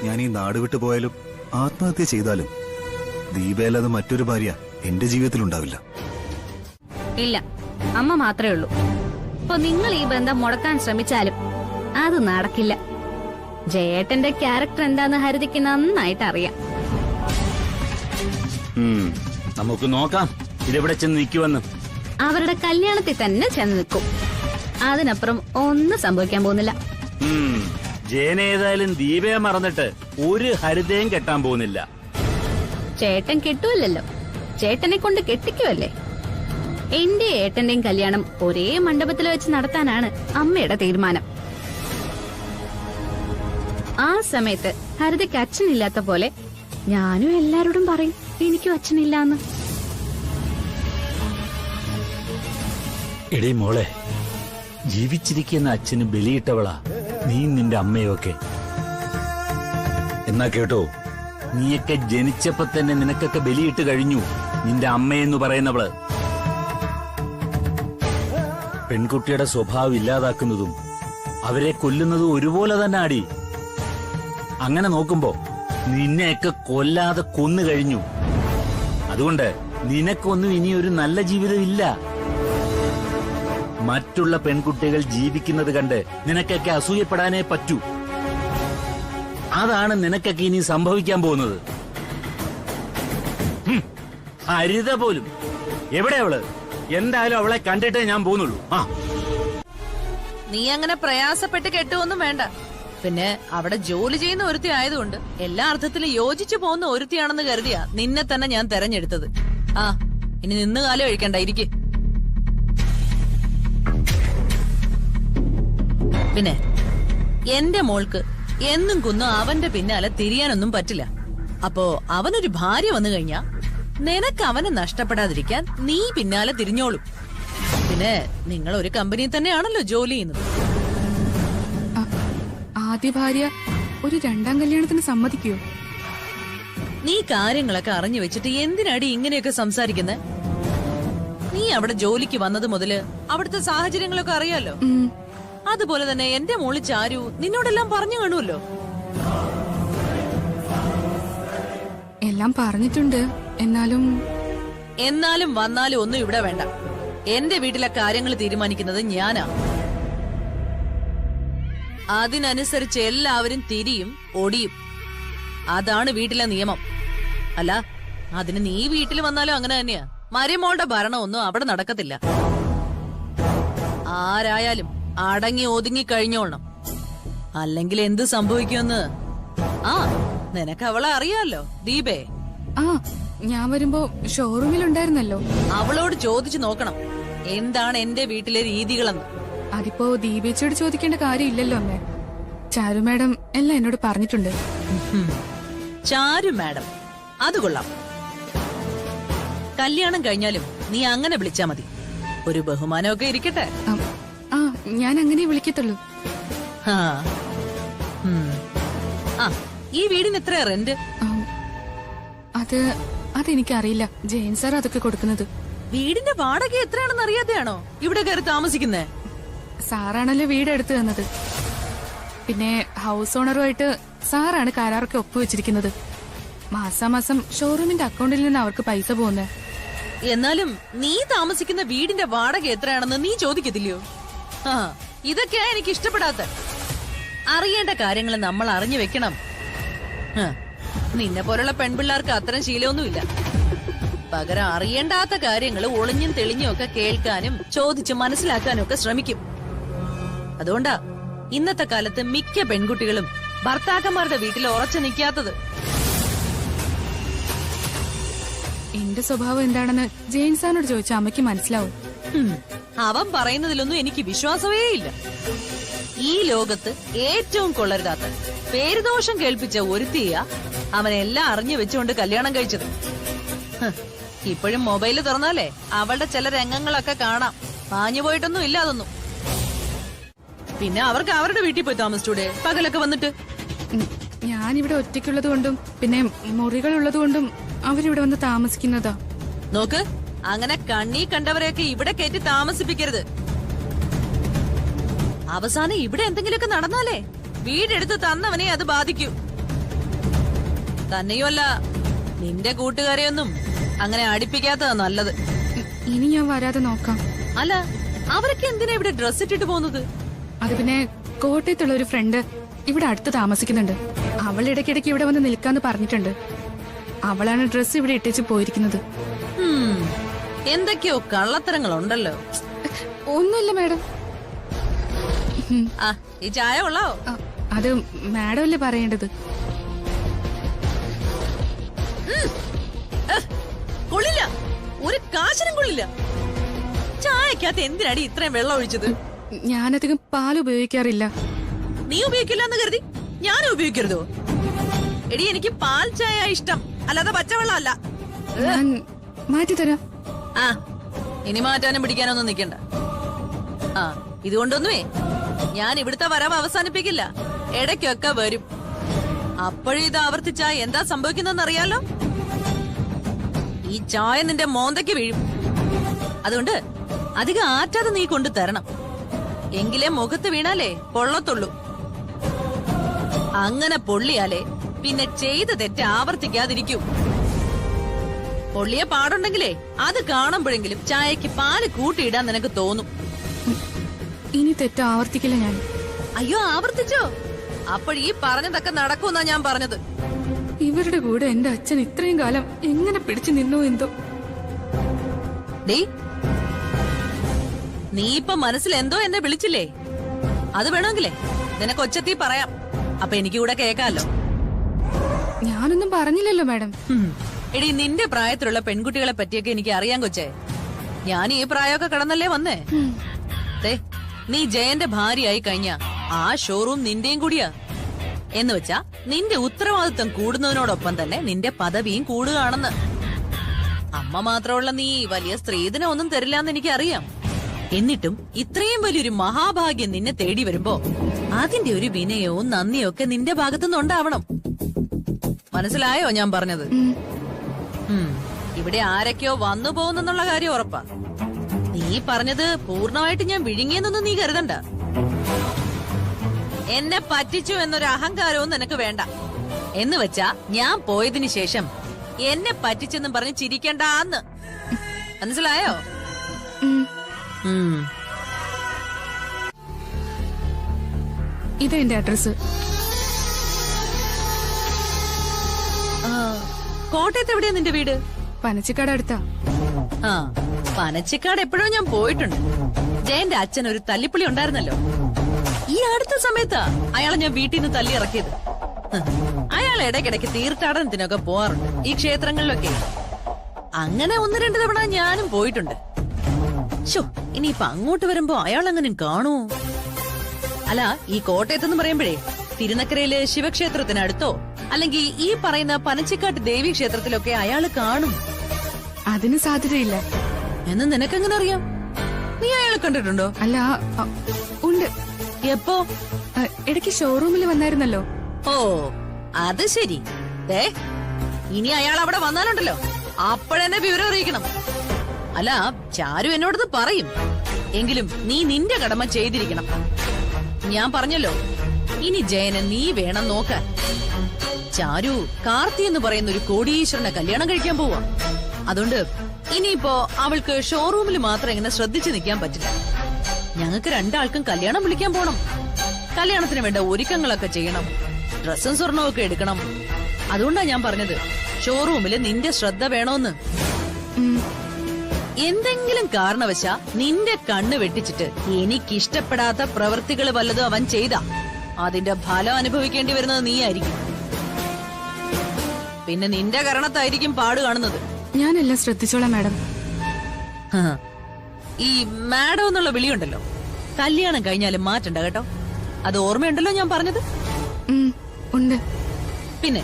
ഞാൻ ഈ നാട് വിട്ടു പോയാലും ആത്മഹത്യ ചെയ്താലും ദീപയല്ലാതെ മറ്റൊരു ഭാര്യ എന്റെ ജീവിതത്തിൽ ഉണ്ടാവില്ല. ഇല്ല, അമ്മ മാത്രമേ ഉള്ളൂ. അപ്പൊ നിങ്ങൾ ഈ ബന്ധം മുടക്കാൻ ശ്രമിച്ചാലും അത് നടക്കില്ല. ജയേട്ടന്റെ ക്യാരക്ടർ എന്താന്ന് ഹരിതയ്ക്ക് നന്നായിട്ട് അറിയാം. നമുക്ക് നോക്കാം ഇതെവിടെ ചെന്ന് നിൽക്കുവെന്ന്. അവരുടെ കല്യാണത്തിൽ തന്നെ ചെന്ന് നിൽക്കും. അതിനപ്പുറം ഒന്നും സംഭവിക്കാൻ പോകുന്നില്ല. ജയനേതായാലും ദീപയെ മറന്നിട്ട് ഒരു ഹരിതയും കെട്ടാൻ പോകുന്നില്ല. ചേട്ടൻ കെട്ടുമല്ലോ, ചേട്ടനെ കൊണ്ട് കെട്ടിക്കുമല്ലേ. എന്റെ ഏട്ടന്റെയും കല്യാണം ഒരേ മണ്ഡപത്തിൽ വെച്ച് നടത്താനാണ് അമ്മയുടെ തീരുമാനം. ആ സമയത്ത് ഹരിതയ്ക്ക് അച്ഛനില്ലാത്ത പോലെ ഞാനും എല്ലാരോടും പറയും എനിക്കും അച്ഛനില്ലാന്ന്. എടേ മോളെ, ജീവിച്ചിരിക്കുന്ന അച്ഛന് ബലിയിട്ടവളാ നീ നിന്റെ അമ്മയൊക്കെ. എന്നാ കേട്ടോ, നീയൊക്കെ ജനിച്ചപ്പോ തന്നെ നിനക്കൊക്കെ ബലിയിട്ട് കഴിഞ്ഞു നിന്റെ അമ്മയെന്ന് പറയുന്നവള്. പെൺകുട്ടിയുടെ സ്വഭാവം ഇല്ലാതാക്കുന്നതും അവരെ കൊല്ലുന്നതും ഒരുപോലെ തന്നെ ആടി. അങ്ങനെ നോക്കുമ്പോ നിന്നെയൊക്കെ കൊല്ലാതെ കൊന്നു കഴിഞ്ഞു. അതുകൊണ്ട് നിനക്കൊന്നും ഇനി ഒരു നല്ല ജീവിതം ഇല്ല. മറ്റുള്ള പെൺകുട്ടികൾ ജീവിക്കുന്നത് കണ്ട് നിനക്കൊക്കെ അസൂയപ്പെടാനേ പറ്റൂ. അതാണ് നിനക്കൊക്കെ ഇനി സംഭവിക്കാൻ പോകുന്നത്. ഹരിത പോലും എവിടെ അവള്? എന്തായാലും അവളെ കണ്ടിട്ടേ ഞാൻ പോകുന്നുള്ളൂ. നീ അങ്ങനെ പ്രയാസപ്പെട്ട് കെട്ടുവൊന്നും വേണ്ട. പിന്നെ അവിടെ ജോലി ചെയ്യുന്ന ഒരുത്തി ആയതുകൊണ്ട് എല്ലാ അർത്ഥത്തിലും യോജിച്ചു പോകുന്ന ഒരുത്തിയാണെന്ന് കരുതിയാ നിന്നെ തന്നെ ഞാൻ തെരഞ്ഞെടുത്തത്. ഇനി നിന്ന് കാലം ഒഴിക്കണ്ട, ഇരിക്ക്. പിന്നെ എന്റെ മോൾക്ക് എന്നും കുന്നും അവന്റെ പിന്നാലെ തിരിയാനൊന്നും പറ്റില്ല. അപ്പോ അവനൊരു ഭാര്യ വന്നു കഴിഞ്ഞാ നിനക്ക് അവനെ നഷ്ടപ്പെടാതിരിക്കാൻ നീ പിന്നാലെ തിരിഞ്ഞോളും. പിന്നെ നിങ്ങൾ ഒരു കമ്പനിയിൽ തന്നെയാണല്ലോ ജോലി ചെയ്യുന്നത്. ആദ്യ ഭാര്യ ഒരു രണ്ടാം കല്യാണത്തിന് സമ്മതിക്കോ? നീ കാര്യങ്ങളൊക്കെ അറിഞ്ഞു വെച്ചിട്ട് എന്തിനാടി ഇങ്ങനെയൊക്കെ സംസാരിക്കുന്നത്? നീ അവിടെ ജോലിക്ക് വന്നത് മുതല് അവിടുത്തെ സാഹചര്യങ്ങളൊക്കെ അറിയാലോ. അതുപോലെ തന്നെ എന്റെ മോള് ചാരു നിന്നോടെല്ലാം പറഞ്ഞു കാണുമല്ലോ. എല്ലാം പറഞ്ഞിട്ടുണ്ട്. എന്നാലും വന്നാലും ഒന്നും ഇവിടെ വേണ്ട. എന്റെ വീട്ടിലെ കാര്യങ്ങൾ തീരുമാനിക്കുന്നത് ഞാനാ. അതിനനുസരിച്ച് എല്ലാവരും തിരിയും ഒടിയും. അതാണ് വീട്ടിലെ നിയമം. അല്ല, അതിന് നീ വീട്ടിൽ വന്നാലും അങ്ങനെ തന്നെയാ. മരുമോളുടെ ഭരണം ഒന്നും അവിടെ നടക്കത്തില്ല. ആരായാലും അടങ്ങി ഒതുങ്ങി കഴിഞ്ഞോളണം. അല്ലെങ്കിൽ എന്ത് സംഭവിക്കുമെന്ന് നിനക്ക് അവളെ അറിയാലോ, ദീപേ. ഞാൻ വരുമ്പോ ഷോറൂമിലുണ്ടായിരുന്നല്ലോ. അവളോട് ചോദിച്ചു നോക്കണം എന്താണ് എന്റെ വീട്ടിലെ രീതികളെന്ന്. അതിപ്പോ ദീപേച്ചിയോട് ചോദിക്കേണ്ട കാര്യമില്ലല്ലോ അമ്മേ. ചാരു മാഡം എല്ലാം എന്നോട് പറഞ്ഞിട്ടുണ്ട്. ചാരു മാഡം, അത് കൊള്ളാം. കല്യാണം കഴിഞ്ഞാലും നീ അങ്ങനെ വിളിച്ചാ മതി. ഒരു ബഹുമാനമൊക്കെ ഇരിക്കട്ടെ. ഞാൻ അങ്ങനെ വിളിക്കത്തുള്ളൂ. ഈ വീടിന് എത്രയാ റെന്റ്? അതെനിക്കറിയില്ല. ജയൻ സാർ അതൊക്കെ കൊടുക്കുന്നത്. വീടിന്റെ വാടക എത്രയാണെന്ന് അറിയാതെയാണോ ഇവിടെ കയറി താമസിക്കുന്നേ? സാറാണല്ലോ വീട് എടുത്തു തന്നത്. പിന്നെ ഹൗസ് ഓണറുമായിട്ട് സാറാണ് കരാറൊക്കെ ഒപ്പുവെച്ചിരിക്കുന്നത്. മാസാമാസം ഷോറൂമിന്റെ അക്കൗണ്ടിൽ നിന്ന് അവർക്ക് പൈസ പോകുന്നേ. എന്നാലും നീ താമസിക്കുന്ന വീടിന്റെ വാടക എത്രയാണെന്ന് നീ ചോദിക്കത്തില്ലയോ? ഇതൊക്കെയാ എനിക്ക് ഇഷ്ടപ്പെടാത്ത. അറിയേണ്ട കാര്യങ്ങൾ നമ്മൾ അറിഞ്ഞു വെക്കണം. നിന്നെ പോലുള്ള പെൺപിള്ളേർക്ക് അത്തരം ശീലമൊന്നുമില്ല. പകരം അറിയേണ്ടാത്ത കാര്യങ്ങൾ ഒളിഞ്ഞും തെളിഞ്ഞും ഒക്കെ കേൾക്കാനും ചോദിച്ച് മനസ്സിലാക്കാനും ഒക്കെ ശ്രമിക്കും. അതുകൊണ്ടാ ഇന്നത്തെ കാലത്ത് മിക്ക പെൺകുട്ടികളും ഭർത്താക്കന്മാരുടെ വീട്ടിൽ ഉറച്ചു നിൽക്കാത്തത്. എന്റെ സ്വഭാവം എന്താണെന്ന് ജെയിൻ സാറിനോട് ചോദിച്ച അമ്മയ്ക്ക് മനസ്സിലാവും. അവൻ പറയുന്നതിലൊന്നും എനിക്ക് വിശ്വാസമേ ഇല്ല. ഈ ലോകത്ത് ഏറ്റവും കൊള്ളരുതാത്ത പേരുദോഷം കേൾപ്പിച്ച ഒരുത്തിയ അവനെല്ലാം അറിഞ്ഞു വെച്ചുകൊണ്ട് കല്യാണം കഴിച്ചത്. ഇപ്പോഴും മൊബൈല് തുറന്നാലേ അവളുടെ ചില രംഗങ്ങളൊക്കെ കാണാം. പാഞ്ഞു പോയിട്ടൊന്നും ഇല്ല അതൊന്നും. പിന്നെ അവർക്ക് അവരുടെ വീട്ടിൽ പോയി താമസിച്ചൂടെ പകലൊക്കെ വന്നിട്ട്? ഞാനിവിടെ ഒറ്റയ്ക്കുള്ളത് കൊണ്ടും പിന്നെ മുറികളുള്ളത് കൊണ്ടും അവരിവിടെ വന്ന് താമസിക്കുന്നതാ. നോക്ക്, അങ്ങനെ കണ്ണീ കണ്ടവരെയൊക്കെ ഇവിടെ കയറ്റി താമസിപ്പിക്കരുത്. അവസാനം ഇവിടെ എന്തെങ്കിലുമൊക്കെ നടന്നാലേ വീടെടുത്ത് തന്നവനെ അത് ബാധിക്കൂ. തന്നെയുമല്ല, നിന്റെ കൂട്ടുകാരെയൊന്നും അങ്ങനെ അടുപ്പിക്കാത്തതാ നല്ലത്. ഇനി ഞാൻ വരാതെ നോക്കാം. അല്ല, അവരൊക്കെ എന്തിനാ ഇവിടെ ഡ്രസ് ഇട്ടിട്ട് പോകുന്നത്? അത് പിന്നെ കോട്ടയത്തുള്ള ഒരു ഫ്രണ്ട് ഇവിടെ അടുത്ത് താമസിക്കുന്നുണ്ട്. അവൾ ഇടയ്ക്കിടയ്ക്ക് ഇവിടെ വന്ന് നിൽക്കാന്ന് പറഞ്ഞിട്ടുണ്ട്. അവളാണ് ഡ്രസ് ഇവിടെ ഇട്ടേച്ച് പോയിരിക്കുന്നത്. എന്തൊക്കെയോ കള്ളത്തരങ്ങളുണ്ടല്ലോ. ഒന്നുമില്ല മാഡം. ഈ ചായ ഉള്ളോ? അത് മാഡം അല്ലേ പറയേണ്ടത്. കൊള്ളില്ല, ഒരു കാശിനും കൊള്ളില്ല. ചായക്കകത്ത് എന്തിനാടി ഇത്രയും വെള്ളം ഒഴിച്ചത്? ഞാനധികം പാൽ ഉപയോഗിക്കാറില്ല. നീ ഉപയോഗിക്കില്ല എന്ന് കരുതി ഞാനും ഉപയോഗിക്കരുതോ? എടി, എനിക്ക് പാൽ ചായ ഇഷ്ടം, അല്ലാതെ പച്ചവെള്ളം അല്ല. ഞാൻ മാറ്റിത്തരാം. ഇനി മാറ്റാനും പിടിക്കാനൊന്നും നിക്കണ്ട. ഇതുകൊണ്ടൊന്നുമേ ഞാൻ ഇവിടുത്തെ വരവ് അവസാനിപ്പിക്കില്ല. ഇടയ്ക്കൊക്കെ വരും. അപ്പോഴും ഇത് ആവർത്തിച്ചാ എന്താ സംഭവിക്കുന്നതെന്ന് അറിയാലോ? ഈ ചായ നിന്റെ മോന്തയ്ക്ക് വീഴും. അതുകൊണ്ട് അധികം ആറ്റാതെ നീ കൊണ്ടു തരണം. എങ്കിലേ മുഖത്ത് വീണാലേ പൊള്ളത്തുള്ളൂ. അങ്ങനെ പൊള്ളിയാലേ പിന്നെ ചെയ്ത തെറ്റ് ആവർത്തിക്കാതിരിക്കൂ. പൊള്ളിയ പാടുണ്ടെങ്കിലേ അത് കാണുമ്പോഴെങ്കിലും ചായക്ക് പാല് കൂട്ടിയിടാൻ നിനക്ക് തോന്നും. ഇനി തെറ്റ് ആവർത്തിക്കില്ല ഞാൻ. അയ്യോ, ആവർത്തിച്ചോ? അപ്പോഴീ പറഞ്ഞതൊക്കെ നടക്കൂന്നാ ഞാൻ പറഞ്ഞത്. ഇവരുടെ കൂടെ എന്റെ അച്ഛൻ ഇത്രയും കാലം എങ്ങനെ പിടിച്ചു നിന്നോ എന്തോ. നീ ഇപ്പൊ മനസ്സിൽ എന്തോ എന്നെ വിളിച്ചില്ലേ? അത് വേണമെങ്കിലേ നിനക്ക് ഒച്ചത്തി പറയാം. അപ്പൊ എനിക്ക് കൂടെ കേക്കാലോ. ഞാനൊന്നും പറഞ്ഞില്ലല്ലോ മാഡം. എടി, നിന്റെ പ്രായത്തിലുള്ള പെൺകുട്ടികളെ പറ്റിയൊക്കെ എനിക്ക് അറിയാൻ കൊച്ചേ. ഞാൻ ഈ പ്രായമൊക്കെ കടന്നല്ലേ വന്നേ. നീ ജയന്റെ ഭാര്യയായി കഴിഞ്ഞ ആ ഷോറൂം നിന്റെയും കൂടിയാ. എന്ന് വെച്ചാ നിന്റെ ഉത്തരവാദിത്വം കൂടുന്നതിനോടൊപ്പം തന്നെ നിന്റെ പദവിയും കൂടുകയാണെന്ന്. അമ്മ മാത്രമുള്ള നീ വലിയ സ്ത്രീധനം ഒന്നും തരില്ലാന്ന് എനിക്കറിയാം. എന്നിട്ടും ഇത്രയും വലിയൊരു മഹാഭാഗ്യം നിന്നെ തേടി വരുമ്പോ അതിന്റെ ഒരു വിനയവും നന്ദിയും ഒക്കെ നിന്റെ ഭാഗത്തുനിന്ന് ഉണ്ടാവണം. മനസ്സിലായോ ഞാൻ പറഞ്ഞത്? ഇവിടെ ആരൊക്കെയോ വന്നു പോകുന്നുള്ള കാര്യം ഉറപ്പാ. നീ പറഞ്ഞത് പൂർണ്ണമായിട്ട് ഞാൻ വിഴുങ്ങിയെന്നൊന്നും നീ കരുതണ്ട. എന്നെ പറ്റിച്ചു എന്നൊരു അഹങ്കാരവും നിനക്ക് വേണ്ട. എന്ന് വെച്ചാ ഞാൻ പോയതിനു ശേഷം എന്നെ പറ്റിച്ചെന്നും പറഞ്ഞ് ചിരിക്കണ്ടാന്ന്. മനസ്സിലായോ? ഇത് എന്റെ അഡ്രസ്. കോട്ടയത്ത് എവിടെയാ നിന്റെ വീട്? പനച്ചിക്കാട് അടുത്താ. ആ, പനച്ചിക്കാട് എപ്പോഴോ ഞാൻ പോയിട്ടുണ്ട്. ജയന്റെ അച്ഛൻ ഒരു തല്ലിപ്പുള്ളി ഉണ്ടായിരുന്നല്ലോ. ഈ അടുത്ത സമയത്താ അയാളെ ഞാൻ വീട്ടിൽ നിന്ന് തല്ലി ഇറക്കിയത്. അയാൾ ഇടയ്ക്കിടയ്ക്ക് തീർത്ഥാടനത്തിനൊക്കെ പോവാറുണ്ട് ഈ ക്ഷേത്രങ്ങളിലൊക്കെ. അങ്ങനെ 1-2 തവണ ഞാനും പോയിട്ടുണ്ട്. ഇനിയിപ്പൊ അങ്ങോട്ട് വരുമ്പോ അയാൾ അങ്ങനെ കാണൂ? അല്ല, ഈ കോട്ടയത്തെന്ന് പറയുമ്പോഴേ തിരുനക്കരയിലെ ശിവക്ഷേത്രത്തിനടുത്തോ അല്ലെങ്കിൽ ഈ പറയുന്ന പനച്ചിക്കാട്ട് ദേവി ക്ഷേത്രത്തിലൊക്കെ അയാള് കാണും. അതിന് സാധ്യതയില്ല. എന്ന് നിനക്കെങ്ങനെ അറിയാം? നീ അയാളെ കണ്ടിട്ടുണ്ടോ? അല്ല, ഉണ്ട്. എപ്പോ? ഇടയ്ക്ക് ഷോറൂമിൽ വന്നായിരുന്നല്ലോ. ഓ, അത് ശരി. ഇനി അയാൾ അവിടെ വന്നാലുണ്ടല്ലോ അപ്പോഴെന്നെ വിവരം അറിയിക്കണം. അല്ല, ചാരു എന്നോടത് പറയും. എങ്കിലും നീ നിന്റെ കടമ ചെയ്തിരിക്കണം. ഞാൻ പറഞ്ഞല്ലോ, ഇനി ജയനെ നീ വേണം നോക്കാൻ. ചാരു കാർത്തി എന്ന് പറയുന്ന ഒരു കോടീശ്വരനെ കല്യാണം കഴിക്കാൻ പോവാ. അതുകൊണ്ട് ഇനിയിപ്പോ അവൾക്ക് ഷോറൂമിൽ മാത്രം ഇങ്ങനെ ശ്രദ്ധിച്ചു നിൽക്കാൻ പറ്റില്ല. ഞങ്ങൾക്ക് 2 ആൾക്കും കല്യാണം വിളിക്കാൻ പോണം. കല്യാണത്തിന് വേണ്ട ഒരുക്കങ്ങളൊക്കെ ചെയ്യണം. ഡ്രസ്സും സ്വർണവും ഒക്കെ എടുക്കണം. അതുകൊണ്ടാ ഞാൻ പറഞ്ഞത് ഷോറൂമിൽ നിന്റെ ശ്രദ്ധ വേണോന്ന്. എന്തെങ്കിലും കാരണവശാ നിന്റെ കണ്ണ് വെട്ടിച്ചിട്ട് എനിക്കിഷ്ടപ്പെടാത്ത പ്രവൃത്തികൾ വല്ലതും അവൻ ചെയ്താ അതിന്റെ ഫലം അനുഭവിക്കേണ്ടി വരുന്നത് നീയായിരിക്കും. പിന്നെ നിന്റെ കാരണത്തായിരിക്കും പാട് കാണുന്നത്. ഞാനെല്ലാം ശ്രദ്ധിച്ചോളാം മാഡം. ഈ മാഡം എന്നുള്ള വിളിയുണ്ടല്ലോ, കല്യാണം കഴിഞ്ഞാലും മാറ്റണ്ട കേട്ടോ. അത് ഓർമ്മയുണ്ടല്ലോ ഞാൻ പറഞ്ഞത്? ഉണ്ട്. പിന്നെ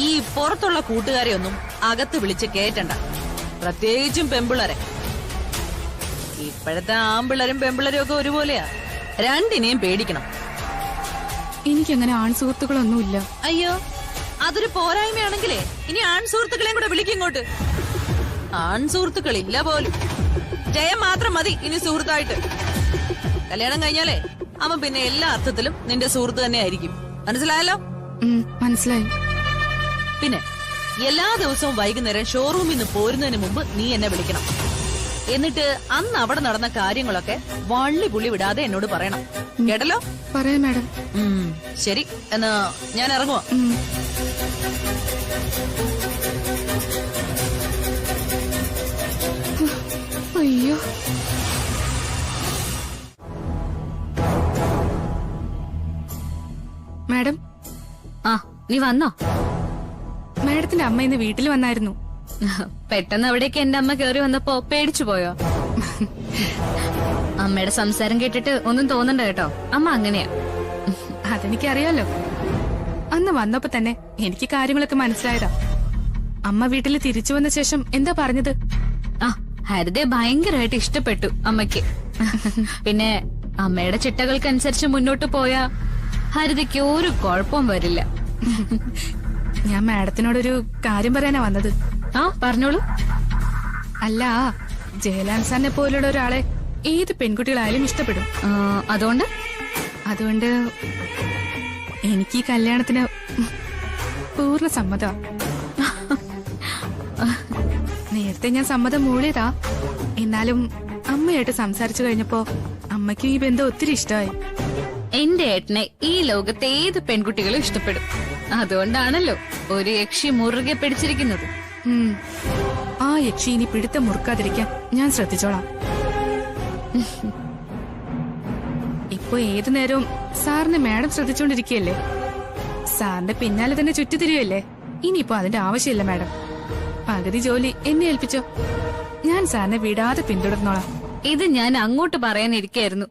ഈ പുറത്തുള്ള കൂട്ടുകാരെ ഒന്നും അകത്ത് വിളിച്ച് കേറ്റണ്ട, പ്രത്യേകിച്ചും പെമ്പിള്ളരെ. ഇപ്പോഴത്തെ ആമ്പിള്ളരും പെമ്പിള്ളരും ഒക്കെ ഒരുപോലെയാ. രണ്ടിനെയും പേടിക്കണം. എനിക്കങ്ങനെ ആൺസുഹൃത്തുക്കളൊന്നുമില്ല. അയ്യോ, അതൊരു പോരായ്മയാണെങ്കിലേ ഇനി ആൺസുഹൃത്തുക്കളെയും കൂടെ വിളിക്കിങ്ങോട്ട്. ആൺസുഹൃത്തുക്കളില്ല പോലും. ജയം മാത്രം മതി ഇനി സുഹൃത്തായിട്ട്. കല്യാണം കഴിഞ്ഞാലേ അവൻ പിന്നെ എല്ലാ അർത്ഥത്തിലും നിന്റെ സുഹൃത്ത് തന്നെ ആയിരിക്കും. മനസ്സിലായല്ലോ? മനസ്സിലായി. പിന്നെ എല്ലാ ദിവസവും വൈകുന്നേരം ഷോറൂമിൽ നിന്ന് പോരുന്നതിന് മുമ്പ് നീ എന്നെ വിളിക്കണം. എന്നിട്ട് അന്ന് അവിടെ നടന്ന കാര്യങ്ങളൊക്കെ വള്ളി പുള്ളി വിടാതെ എന്നോട് പറയണം. കേട്ടല്ലോ? പറയാം മാഡം. ശരി, എന്നാ ഞാൻ ഇറങ്ങുവാ. അയ്യോ, മാഡം. ആ, നീ വന്നോ? മാഡത്തിന്റെ അമ്മ ഇന്ന് വീട്ടിൽ വന്നായിരുന്നു. പെട്ടെന്ന് അവിടേക്ക് എന്റെ അമ്മ കേറി വന്നപ്പോ പേടിച്ചു പോയോ? അമ്മയുടെ സംസാരം കേട്ടിട്ട് ഒന്നും തോന്നണ്ട കേട്ടോ. അമ്മ അങ്ങനെയാ. അതെനിക്കറിയാലോ. അന്ന് വന്നപ്പോ തന്നെ എനിക്ക് കാര്യങ്ങളൊക്കെ മനസ്സിലായതാ. അമ്മ വീട്ടിൽ തിരിച്ചു വന്ന ശേഷം എന്താ പറഞ്ഞത്? ആ, ഹരിതയെ ഭയങ്കരമായിട്ട് ഇഷ്ടപ്പെട്ടു അമ്മയ്ക്ക്. പിന്നെ അമ്മയുടെ ചിട്ടകൾക്കനുസരിച്ച് മുന്നോട്ട് പോയാ ഹരിതയ്ക്ക് ഒരു കുഴപ്പവും വരില്ല. ഞാൻ മാഡത്തിനോടൊരു കാര്യം പറയാനാ വന്നത്. ആ പറഞ്ഞോളൂ. അല്ല, ജയലാൽ സാറിനെ പോലുള്ള ഒരാളെ ഏത് പെൺകുട്ടികളായാലും ഇഷ്ടപ്പെടും. അതുകൊണ്ട് എനിക്ക് ഈ കല്യാണത്തിന് പൂർണ്ണ സമ്മതം. നേരത്തെ ഞാൻ സമ്മതം മൂളിയതാ. എന്നാലും അമ്മയായിട്ട് സംസാരിച്ചു കഴിഞ്ഞപ്പോ അമ്മയ്ക്കും ഈ ബന്ധം ഒത്തിരി ഇഷ്ടമായി. എന്റെ ഏട്ടനെ ഈ ലോകത്തെ ഏത് പെൺകുട്ടികളും ഇഷ്ടപ്പെടും. അതുകൊണ്ടാണല്ലോ ഒരു യക്ഷി മുറുകെ പിടിച്ചിരിക്കുന്നത്. ആ യക്ഷി ഇനി പിടുത്തം മുറുക്കാതിരിക്കാൻ ഞാൻ ശ്രദ്ധിച്ചോളാം. ഇപ്പൊ ഏതു നേരവും സാറിനെ മാഡം ശ്രദ്ധിച്ചോണ്ടിരിക്കുകയല്ലേ. സാറിന്റെ പിന്നാലെ തന്നെ ചുറ്റിത്തിരിയല്ലേ. ഇനിയിപ്പോ അതിന്റെ ആവശ്യമില്ല മാഡം. പകുതി ജോലി എന്നെ ഏൽപ്പിച്ചോ. ഞാൻ സാറിനെ വിടാതെ പിന്തുടർന്നോളാം. ഇത് ഞാൻ അങ്ങോട്ട് പറയാനിരിക്കായിരുന്നു.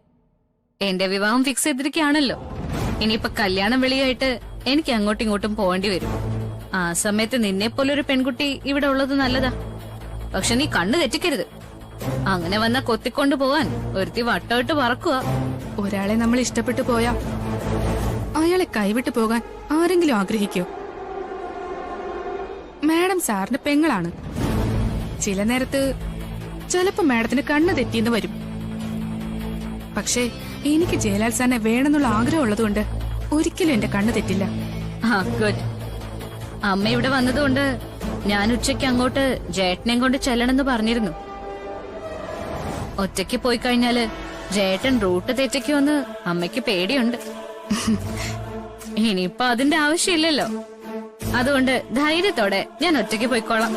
എന്റെ വിവാഹം ഫിക്സ് ചെയ്തിരിക്കുകയാണല്ലോ. ഇനിയിപ്പൊ കല്യാണം വിളിയായിട്ട് എനിക്ക് അങ്ങോട്ടും ഇങ്ങോട്ടും പോകേണ്ടി വരും. ആ സമയത്ത് നിന്നെ പോലൊരു പെൺകുട്ടി ഇവിടെ ഉള്ളത് നല്ലതാ. പക്ഷെ നീ കണ്ണു തെറ്റിക്കരുത്. അങ്ങനെ വന്ന കൊത്തിക്കൊണ്ടു പോവാൻ ഒരുത്തി വട്ടമിട്ട് പറക്കുക. ഒരാളെ നമ്മൾ ഇഷ്ടപ്പെട്ടു പോയാ അയാളെ കൈവിട്ടു പോകാൻ ആരെങ്കിലും ആഗ്രഹിക്കോ? മാഡം സാറിന്റെ പെങ്ങളാണ്. ചില നേരത്ത് ചിലപ്പോ മാഡത്തിന് കണ്ണു തെറ്റിയെന്ന് വരും. പക്ഷേ എനിക്ക് ജയലാൽ സാറിനെ വേണമെന്നുള്ള ആഗ്രഹം ഉള്ളതുകൊണ്ട് ഒരിക്കലും എന്റെ കണ്ണു തെറ്റില്ല. ഗുഡ്. അമ്മ ഇവിടെ വന്നതുകൊണ്ട് ഞാൻ ഉച്ചയ്ക്ക് അങ്ങോട്ട് ജേട്ടനെയും കൊണ്ട് ചെല്ലണമെന്ന് പറഞ്ഞിരുന്നു. ഒറ്റയ്ക്ക് പോയി കഴിഞ്ഞാല് ജേട്ടൻ റൂട്ട് തെറ്റിക്കുമെന്ന് അമ്മയ്ക്ക് പേടിയുണ്ട്. ഇനിയിപ്പൊ അതിന്റെ ആവശ്യമില്ലല്ലോ. അതുകൊണ്ട് ധൈര്യത്തോടെ ഞാൻ ഒറ്റയ്ക്ക് പോയിക്കോളാം.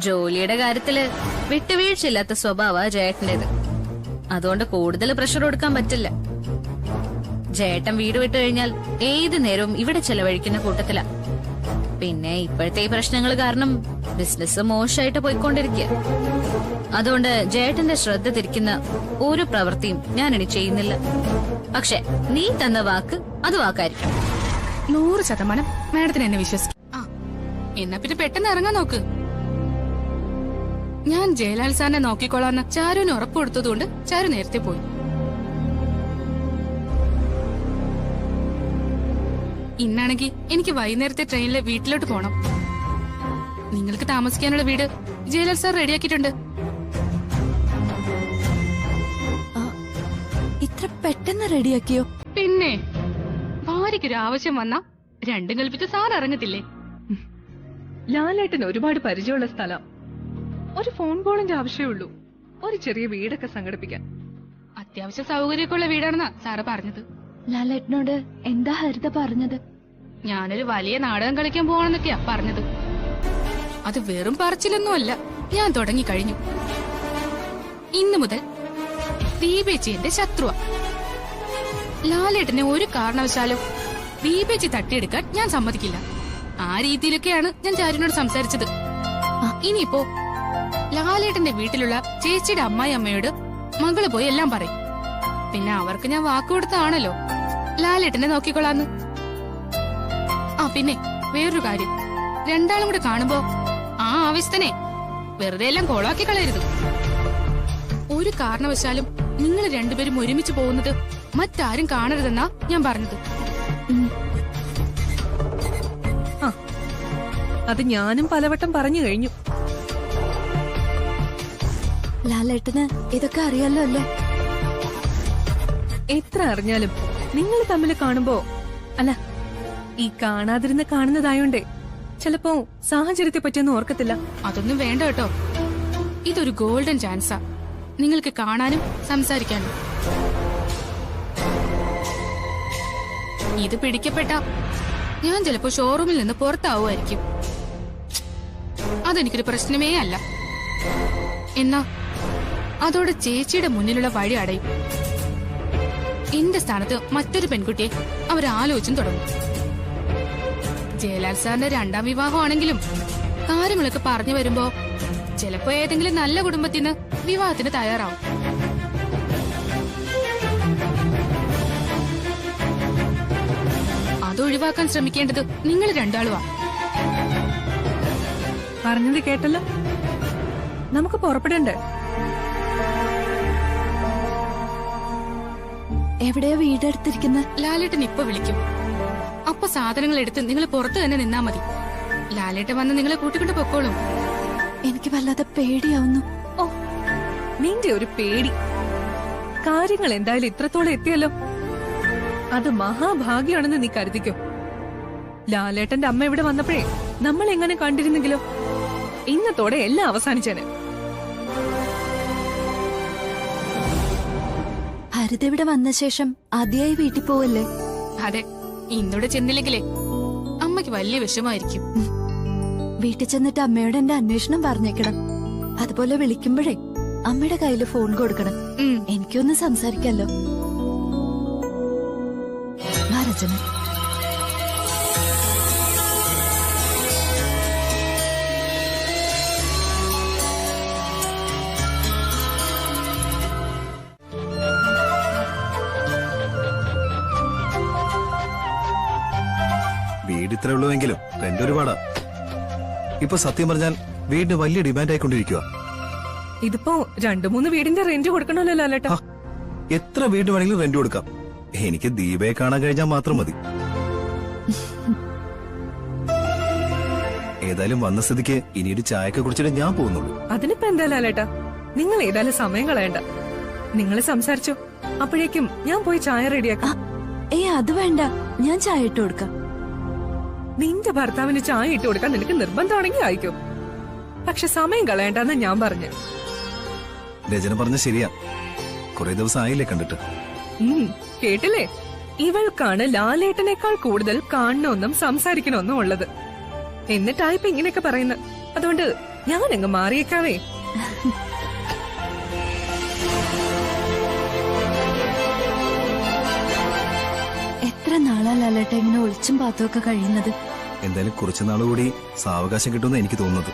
ജോലിയുടെ കാര്യത്തില് വിട്ടുവീഴ്ചയില്ലാത്ത സ്വഭാവ ജേട്ടന്റേത്. അതുകൊണ്ട് കൂടുതൽ പ്രഷർ കൊടുക്കാൻ പറ്റില്ല. ജേട്ടൻ വീട് വിട്ടു കഴിഞ്ഞാൽ ഏത് നേരവും ഇവിടെ ചെലവഴിക്കുന്ന കൂട്ടത്തിലാ. പിന്നെ ഇപ്പോഴത്തെ ഈ പ്രശ്നങ്ങൾ കാരണം ബിസിനസ് മോശമായിട്ട് പോയിക്കൊണ്ടിരിക്കുക. അതുകൊണ്ട് ജേട്ടന്റെ ശ്രദ്ധ തിരിക്കുന്ന ഒരു പ്രവൃത്തിയും ഞാനിനി ചെയ്യുന്നില്ല. പക്ഷെ നീ തന്ന വാക്ക് അത് വാക്കായിരിക്കും. 100% മാഡത്തിന് എന്നെ വിശ്വസിക്കും. എന്നാ പിന്നെ പെട്ടെന്ന് ഇറങ്ങാൻ നോക്ക്. ഞാൻ ജയലാൽ സാറിനെ നോക്കിക്കോളാന്ന് ചാരുവിന് ഉറപ്പ് കൊടുത്തതുകൊണ്ട് ചാരു നേരത്തെ പോയി. ഇന്നാണെങ്കിൽ എനിക്ക് വൈകുന്നേരത്തെ ട്രെയിനില് വീട്ടിലോട്ട് പോണം. നിങ്ങൾക്ക് താമസിക്കാനുള്ള വീട് ജയലാൽ സാർ റെഡിയാക്കിയിട്ടുണ്ട്. ഇത്ര പെട്ടെന്ന് റെഡിയാക്കിയോ? പിന്നെ ഭാര്യയ്ക്കൊരു ആവശ്യം വന്നാ രണ്ടും കൽപ്പിച്ച് സാർ ഇറങ്ങത്തില്ലേ? ലാലേട്ടന് ഒരുപാട് പരിചയമുള്ള സ്ഥലം. ഒരു ഫോൺ കോളിന്റെ ആവശ്യമുള്ളൂ. ഒരു ചെറിയ വീടൊക്കെ സംഘടിപ്പിക്കാൻ. അത്യാവശ്യ സൗകര്യമൊക്കെ ഉള്ള വീടാണെന്നാ സാറ് പറഞ്ഞത്. ലാലേട്ടനോട് എന്താ ഹരിത പറഞ്ഞത്? ഞാനൊരു വലിയ നാടകം കളിക്കാൻ പോവാണെന്നൊക്കെയാ പറഞ്ഞത്. അത് വെറും പറച്ചിലൊന്നുമല്ല, ഞാൻ തുടങ്ങി കഴിഞ്ഞു. ഇന്നു മുതൽ ദീപേച്ചി എന്റെ ശത്രുവാ. ലാലേട്ടനെ ഒരു കാരണവശാലും ദീപേച്ചി തട്ടിയെടുക്കാൻ ഞാൻ സമ്മതിക്കില്ല. ആ രീതിയിലൊക്കെയാണ് ഞാൻ ചാരുവിനോട് സംസാരിച്ചത്. ഇനിയിപ്പോ ലാലേട്ടന്റെ വീട്ടിലുള്ള ചേച്ചിയുടെ അമ്മായി അമ്മയോട് മകള് പോയി എല്ലാം പറയും. പിന്നെ അവർക്ക് ഞാൻ വാക്കുകൊടുത്താണല്ലോ ലാലേട്ടനെ നോക്കിക്കൊള്ളാന്ന്. പിന്നെ വേറൊരു കാര്യം, രണ്ടാളും കൂടെ കാണുമ്പോ ആ ആവശ്യത്തിനെ വെറുതെ എല്ലാം കോളാക്കി കളയരുത്. ഒരു കാരണവശാലും നിങ്ങൾ രണ്ടുപേരും ഒരുമിച്ച് പോകുന്നത് മറ്റാരും കാണരുതെന്നാ ഞാൻ പറഞ്ഞത്. അത് ഞാനും പലവട്ടം പറഞ്ഞു കഴിഞ്ഞു. ലാലേട്ടന് ഇതൊക്കെ അറിയാലോ അല്ലേ? എത്ര അറിഞ്ഞാലും നിങ്ങൾ തമ്മിൽ കാണുമ്പോ, അല്ല ഈ കാണാതിരുന്ന് കാണുന്നതായോണ്ടേ ചിലപ്പോ സാഹചര്യത്തെ പറ്റിയൊന്നും ഓർക്കത്തില്ല. അതൊന്നും വേണ്ട കേട്ടോ. ഇതൊരു ഗോൾഡൻ ചാൻസാ നിങ്ങൾക്ക് കാണാനും സംസാരിക്കാനും. ഇത് പിടിക്കപ്പെട്ട ഞാൻ ചിലപ്പോ ഷോറൂമിൽ നിന്ന് പുറത്താവുമായിരിക്കും. അതെനിക്കൊരു പ്രശ്നമേ അല്ല. എന്നാ അതോടെ ചേച്ചിയുടെ മുന്നിലുള്ള വഴി അടയും. എന്റെ സ്ഥാനത്ത് മറ്റൊരു പെൺകുട്ടിയെ അവരാലോചിച്ചും തുടങ്ങും. ജയലാൽ സാറിന്റെ രണ്ടാം വിവാഹമാണെങ്കിലും കാര്യങ്ങളൊക്കെ പറഞ്ഞു വരുമ്പോ ചിലപ്പോ ഏതെങ്കിലും നല്ല കുടുംബത്തിന് വിവാഹത്തിന് തയ്യാറാവും. അതൊഴിവാക്കാൻ ശ്രമിക്കേണ്ടത് നിങ്ങൾ രണ്ടാളുവാ. പറഞ്ഞത് കേട്ടല്ലോ. നമുക്ക് പുറപ്പെടണ്ടേ? എവിടെയാ വീടെടുത്തിരിക്കുന്നത്? ലാലേട്ടൻ ഇപ്പൊ വിളിക്കും. അപ്പൊ സാധനങ്ങൾ എടുത്ത് നിങ്ങൾ പുറത്ത് തന്നെ നിന്നാ മതി. ലാലേട്ടൻ വന്ന് നിങ്ങളെ കൂട്ടിക്കൊണ്ട് പൊക്കോളും. എനിക്ക് വല്ലാതെ പേടിയാവുന്നു. ഓ, നിന്റെ ഒരു പേടി. കാര്യങ്ങൾ എന്തായാലും ഇത്രത്തോളം എത്തിയല്ലോ, അത് മഹാഭാഗ്യാണെന്ന് നീ കരുതിക്കോ. ലാലേട്ടന്റെ അമ്മ ഇവിടെ വന്നപ്പോഴേ നമ്മൾ എങ്ങനെ കണ്ടിരുന്നെങ്കിലോ ഇന്നത്തോടെ എല്ലാം അവസാനിച്ചേനെ. ഹരിത ഇവിടെ വന്ന ശേഷം ആദ്യമായി വീട്ടിൽ പോവല്ലേ? അതെ, ഇന്നോട് ചെന്നില്ലെങ്കിലേ അമ്മയ്ക്ക് വലിയ വിഷമായിരിക്കും. വീട്ടിൽ ചെന്നിട്ട് അമ്മയോട് എന്റെ അന്വേഷണം പറഞ്ഞേക്കണം. അതുപോലെ വിളിക്കുമ്പോഴേ അമ്മയുടെ കയ്യിൽ ഫോൺ കൊടുക്കണം. എനിക്കൊന്ന് സംസാരിക്കാലോ. രചന, വീട് ഇത്രേ ഉള്ളൂവെങ്കിലും റെന്റ് ഒരുപാടാ. ഇപ്പൊ സത്യം പറഞ്ഞാൽ വീടിന് വലിയ ഡിമാൻഡ് ആയിക്കൊണ്ടിരിക്കുക. ഇതിപ്പോ 2-3 വീടിന്റെ റെന്റ് കൊടുക്കണമല്ലോ ലാലേട്ടാ. എത്ര വീട് വേണമെങ്കിലും റെന്റ് കൊടുക്കാം. എനിക്ക് ദീപയെ കാണാൻ കഴിഞ്ഞാൽ മാത്രം മതി. ഏതായാലും വന്ന സ്ഥിതിക്ക് ഇനിയൊരു ചായക്കെ കുടിച്ചിട്ട് ഞാൻ പോകുന്നുള്ളൂ. അതിനിപ്പോ എന്താ ലാലേട്ടാ, നിങ്ങൾ ഏതായാലും സമയം കളയണ്ട. നിങ്ങൾ സംസാരിച്ചോ, അപ്പോഴേക്കും ഞാൻ പോയി ചായ റെഡിയാക്കാം. അത് വേണ്ട, ഞാൻ ചായ ഇട്ട് കൊടുക്കാം. നിന്റെ ഭർത്താവിന് ചായ ഇട്ട് കൊടുക്കാൻ നിനക്ക് നിർബന്ധമാണെങ്കിൽ ആയിക്കോ, പക്ഷെ സമയം കളയണ്ടെന്ന് ഞാൻ പറഞ്ഞു. രചന പറഞ്ഞ ശരിയാ, കുറെ ദിവസം ആയില്ലേ കണ്ടിട്ട്. കേട്ടില്ലേ, ഇവൾക്കാണ് ലാലേട്ടനേക്കാൾ കൂടുതൽ കാണണമെന്നും സംസാരിക്കണമെന്നും ഉള്ളത്. എന്നിട്ടായിപ്പോ ഇങ്ങനെയൊക്കെ പറയുന്നത്. അതുകൊണ്ട് ഞാൻ അങ്ങ് മാറിയേക്കാവേ. എത്ര നാളാ ലാലേട്ട ഇങ്ങനെ ഒളിച്ചും പാത്തുമൊക്കെ കഴിയുന്നത്? എന്തായാലും കുറച്ചു നാളുകൂടി സാവകാശം കിട്ടുമെന്ന് എനിക്ക് തോന്നുന്നത്.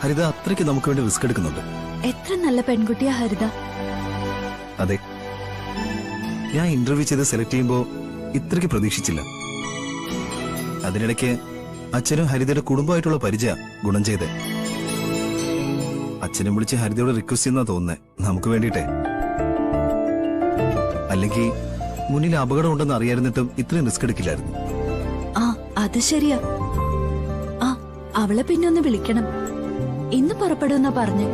ഹരിത അത്രയ്ക്ക് നമുക്ക് വേണ്ടി റിസ്ക് എടുക്കുന്നുണ്ട്. എത്ര നല്ല പെൺകുട്ടിയാ ഹരിത. അതെ, ഞാൻ ഇന്റർവ്യൂ ചെയ്ത് സെലക്ട് ചെയ്യുമ്പോ ഇത്രയ്ക്ക് പ്രതീക്ഷിച്ചില്ല. അതിനിടയ്ക്ക് അച്ഛനും ഹരിതയുടെ കുടുംബമായിട്ടുള്ള പരിചയ ഗുണം ചെയ്തേ. അച്ഛനും വിളിച്ച് ഹരിതയോട് റിക്വസ്റ്റ് ചെയ്യുന്ന തോന്നുന്നേ, നമുക്ക് വേണ്ടിയിട്ടേ. അല്ലെങ്കിൽ മുന്നിൽ അപകടം ഉണ്ടെന്ന് അറിയായിരുന്നിട്ടും ഇത്രയും റിസ്ക് എടുക്കില്ലായിരുന്നു. അത് ശരിയാ. അവളെ പിന്നെ ഒന്ന് വിളിക്കണം. ഇന്ന് പുറപ്പെടുമെന്നാ പറഞ്ഞു.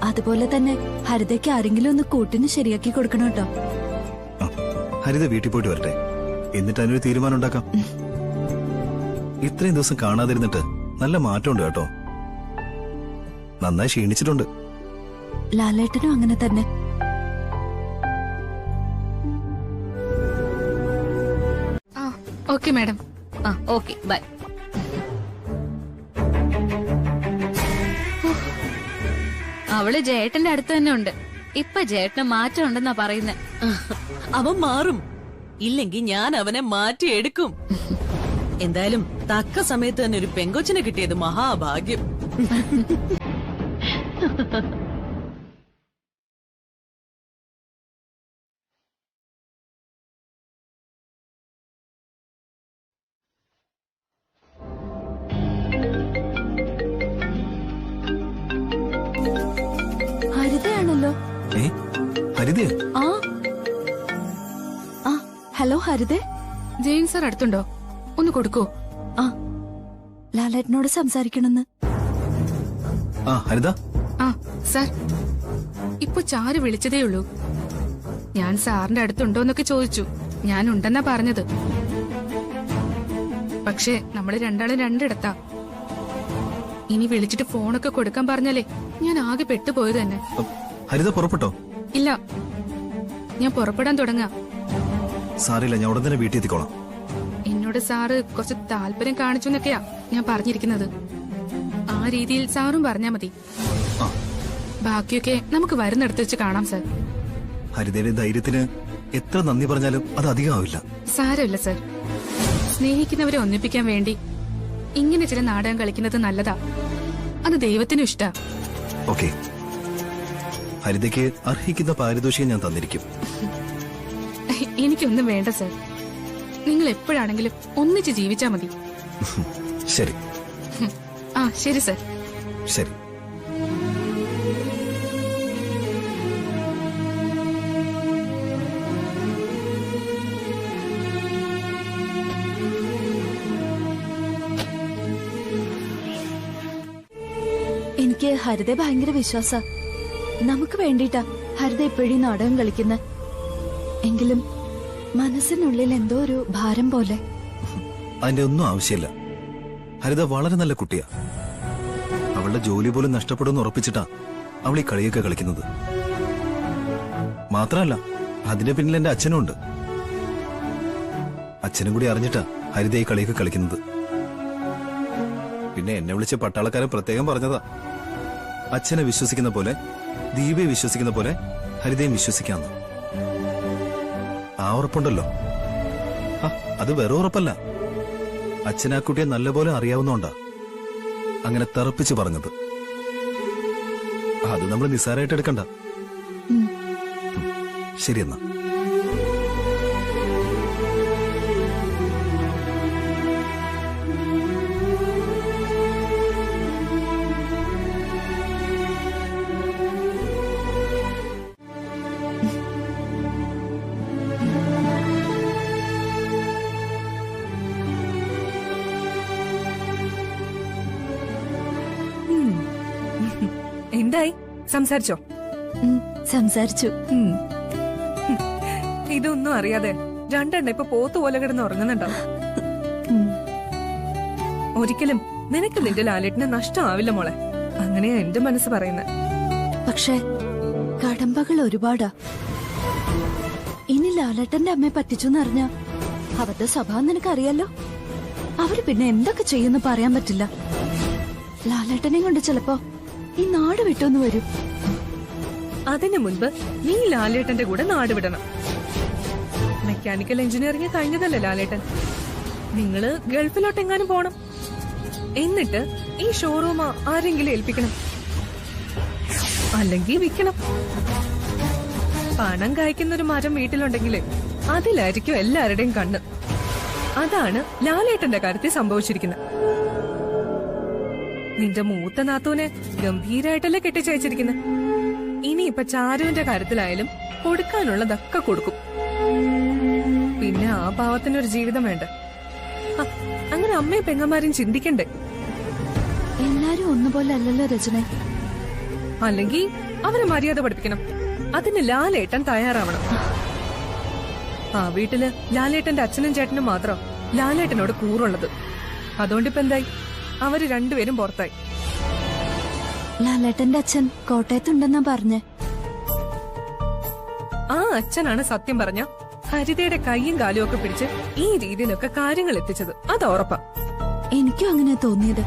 അതുപോലെ തന്നെ ഹരിതയ്ക്ക് ആരെങ്കിലും ഒന്ന് കൂട്ടിന് ശരിയാക്കി കൊടുക്കണം കേട്ടോ. ഹരിത വീട്ടിൽ പോയിട്ട് വരട്ടെ, എന്നിട്ട് അതിനൊരു തീരുമാനം ഉണ്ടാക്കാം. ഇത്രയും ദിവസം കാണാതിരുന്നിട്ട് നല്ല മാറ്റമുണ്ട് കേട്ടോ. നന്നായി ക്ഷീണിച്ചിട്ടുണ്ട്. ലാലേട്ടനും അങ്ങനെ തന്നെ. Okay madam. Okay, bye. അവള് ജേട്ടന്റെ അടുത്ത് തന്നെ ഉണ്ട്. ഇപ്പൊ ജേട്ടന് മാറ്റം ഉണ്ടെന്നാ പറയുന്നത്. അവൻ മാറും, ഇല്ലെങ്കിൽ ഞാൻ അവനെ മാറ്റിയെടുക്കും. എന്തായാലും തക്ക സമയത്ത് തന്നെ ഒരു പെങ്കൊച്ചിനെ കിട്ടിയത് മഹാഭാഗ്യം. ഹരിതയാണല്ലോ. ഹരിതയോ? ഹലോ ഹരിത. ജെയിൻ സാർ അടുത്തുണ്ടോ? ഒന്ന് കൊടുക്കോ? ലാലേട്ടനോട് സംസാരിക്കണമെന്ന്. ഹരിത. സാർ, ഇപ്പൊ ചാരു വിളിച്ചതേ ഉള്ളൂ. ഞാൻ സാറിന്റെ അടുത്തുണ്ടോന്നൊക്കെ ചോദിച്ചു. ഞാൻ ഉണ്ടെന്നാ പറഞ്ഞത്. പക്ഷെ നമ്മള് രണ്ടാളും രണ്ടിടത്താ. ഇനി വിളിച്ചിട്ട് ഫോണൊക്കെ കൊടുക്കാൻ പറഞ്ഞാലേ ഞാൻ ആകെ പെട്ടുപോയത് തന്നെ. ഹരിത പുറപ്പെട്ടോ? ഇല്ല, ഞാൻ പുറപ്പെടാൻ തുടങ്ങാം. സാറില്ല, ഞാൻ ഉടൻ തന്നെ വീട്ടിൽ എത്തിക്കോളാം. എന്നോട് സാറ് കുറച്ച് താല്പര്യം കാണിച്ചു എന്നൊക്കെയാ ഞാൻ പറഞ്ഞിരിക്കുന്നത്. ആ രീതിയിൽ സാറും പറഞ്ഞാ മതി. ബാക്കിയൊക്കെ നമുക്ക് വരുന്നിടത്ത് വെച്ച് കാണാം സാർ. ഹരിതയുടെ ധൈര്യത്തിന് എത്ര നന്ദി പറഞ്ഞാലും അത് അധികമാവില്ല. സാരമില്ല സാർ. സ്നേഹിക്കുന്നവരെ ഒന്നിപ്പിക്കാൻ വേണ്ടി ഇങ്ങനെ ചില നാടകം കളിക്കുന്നത് നല്ലതാ. അത് ദൈവത്തിനും ഇഷ്ടാ. ഓക്കെ, ഹരിതയ്ക്ക് അർഹിക്കുന്ന പാരിതോഷികം ഞാൻ തന്നിരിക്കും. എനിക്കൊന്നും വേണ്ട സാർ. നിങ്ങൾ എപ്പോഴാണെങ്കിലും ഒന്നിച്ച് ജീവിച്ചാ മതി. ശരി. ശരി സാർ. ശരി. എനിക്ക് ഹരിത ഭയങ്കര വിശ്വാസ. നമുക്ക് വേണ്ടിട്ടാ ഹരിത എപ്പോഴും നാടകം കളിക്കുന്ന. എങ്കിലും മനസ്സിനുള്ളിൽ എന്തോ ഒരു ഭാരം പോലെ. അതിന്റെ ഒന്നും ആവശ്യമില്ല. ഹരിത വളരെ നല്ല കുട്ടിയാ. അവളുടെ ജോലി പോലും നഷ്ടപ്പെടുമെന്ന് ഉറപ്പിച്ചിട്ടാ അവൾ ഈ കളിയൊക്കെ കളിക്കുന്നത്. മാത്രമല്ല അതിന്റെ പിന്നിൽ എന്റെ അച്ഛനും ഉണ്ട്. അച്ഛനും കൂടി അറിഞ്ഞിട്ടാ ഹരിത ഈ കളിയൊക്കെ കളിക്കുന്നത്. പിന്നെ എന്നെ വിളിച്ച് പട്ടാളക്കാരൻ പ്രത്യേകം പറഞ്ഞതാ, അച്ഛനെ വിശ്വസിക്കുന്ന പോലെ ദീപയെ വിശ്വസിക്കുന്ന പോലെ ഹരിതയും വിശ്വസിക്കാന്ന്. ആ ഉറപ്പുണ്ടല്ലോ. അത് വേറെ ഉറപ്പല്ല, അച്ഛനാ കുട്ടിയെ നല്ലപോലെ അറിയാവുന്നോണ്ടാ അങ്ങനെ തറപ്പിച്ച് പറഞ്ഞത്. അത് നമ്മൾ നിസ്സാരമായിട്ട് എടുക്കണ്ട. ശരിയെന്നാ. എന്തായി, സംസാരിച്ചോ? സംസാരിച്ചു. ഇതൊന്നും അറിയാതെ രണ്ടെണ്ണ ഇപ്പൊ പോത്തുപോലെ കിടന്ന് ഉറങ്ങുന്നുണ്ടാവും. ഒരിക്കലും നിനക്ക് നിന്റെ ലാലേട്ടന് നഷ്ടമാവില്ല മോളെ. അങ്ങനെയാ എന്റെ മനസ്സ് പറയുന്നത്. പക്ഷേ കടമ്പകൾ ഒരുപാടാ. ഇനി ലാലേട്ടന്റെ അമ്മയെ പറ്റിച്ചെന്നറിഞ്ഞ അവരുടെ സ്വഭാവം നിനക്കറിയാലോ. അവര് പിന്നെ എന്തൊക്കെ ചെയ്യുന്നു പറയാൻ പറ്റില്ല. ലാലേട്ടനെയും കൊണ്ട് ചിലപ്പോ ഈ നാട് വിട്ടൊന്നു വരും. അതിനു മുൻപ് നീ ലാലേട്ടന്റെ കൂടെ നാട് വിടണം. മെക്കാനിക്കൽ എഞ്ചിനീയറിംഗ് കഴിഞ്ഞതല്ലേ ലാലേട്ടൻ? നിങ്ങള് ഗൾഫിലോട്ടെങ്ങാനും പോണം. എന്നിട്ട് ഈ ഷോറൂം ആരെങ്കിലും ഏൽപ്പിക്കണം, അല്ലെങ്കിൽ വിൽക്കണം. പണം കായ്ക്കുന്നൊരു മരം വീട്ടിലുണ്ടെങ്കിലേ അതിലായിരിക്കും എല്ലാവരുടെയും കണ്ണ്. അതാണ് ലാലേട്ടന്റെ കാര്യത്തിൽ സംഭവിച്ചിരിക്കുന്നത്. നിന്റെ മൂത്ത നാത്തൂനെ ഗംഭീരായിട്ടല്ലേ കെട്ടിച്ചയച്ചിരിക്കുന്നത്. ഇനിയിപ്പൊ ചാരുവിന്റെ കാര്യത്തിലായാലും കൊടുക്കാനുള്ളതൊക്കെ കൊടുക്കും. പിന്നെ ആ പാവത്തിനൊരു ജീവിതം വേണ്ട. അങ്ങനെ അമ്മയും പെങ്ങന്മാരും ചിന്തിക്കണ്ടേ? എല്ലാരും ഒന്നുപോലെ അല്ലല്ലോ രചന. അല്ലെങ്കിൽ അവരെ മര്യാദ പഠിപ്പിക്കണം. അതിന് ലാലേട്ടൻ തയ്യാറാവണം. ആ വീട്ടില് ലാലേട്ടന്റെ അച്ഛനും ചേട്ടനും മാത്രം ലാലേട്ടനോട് കൂറുള്ളത്. അതുകൊണ്ടിപ്പോ എന്തായി? അവര് രണ്ടുപേരും പുറത്തായി. ലാലേട്ടന്റെ അച്ഛൻ കോട്ടയത്തുണ്ടെന്നാ പറഞ്ഞേ. ആ അച്ഛനാണ് സത്യം പറഞ്ഞ ഹരിതയുടെ കൈയും കാലും ഒക്കെ പിടിച്ച് ഈ രീതിയിലൊക്കെ കാര്യങ്ങൾ എത്തിച്ചത്. അത് ഉറപ്പാ. എനിക്കും അങ്ങനെ തോന്നിയത്.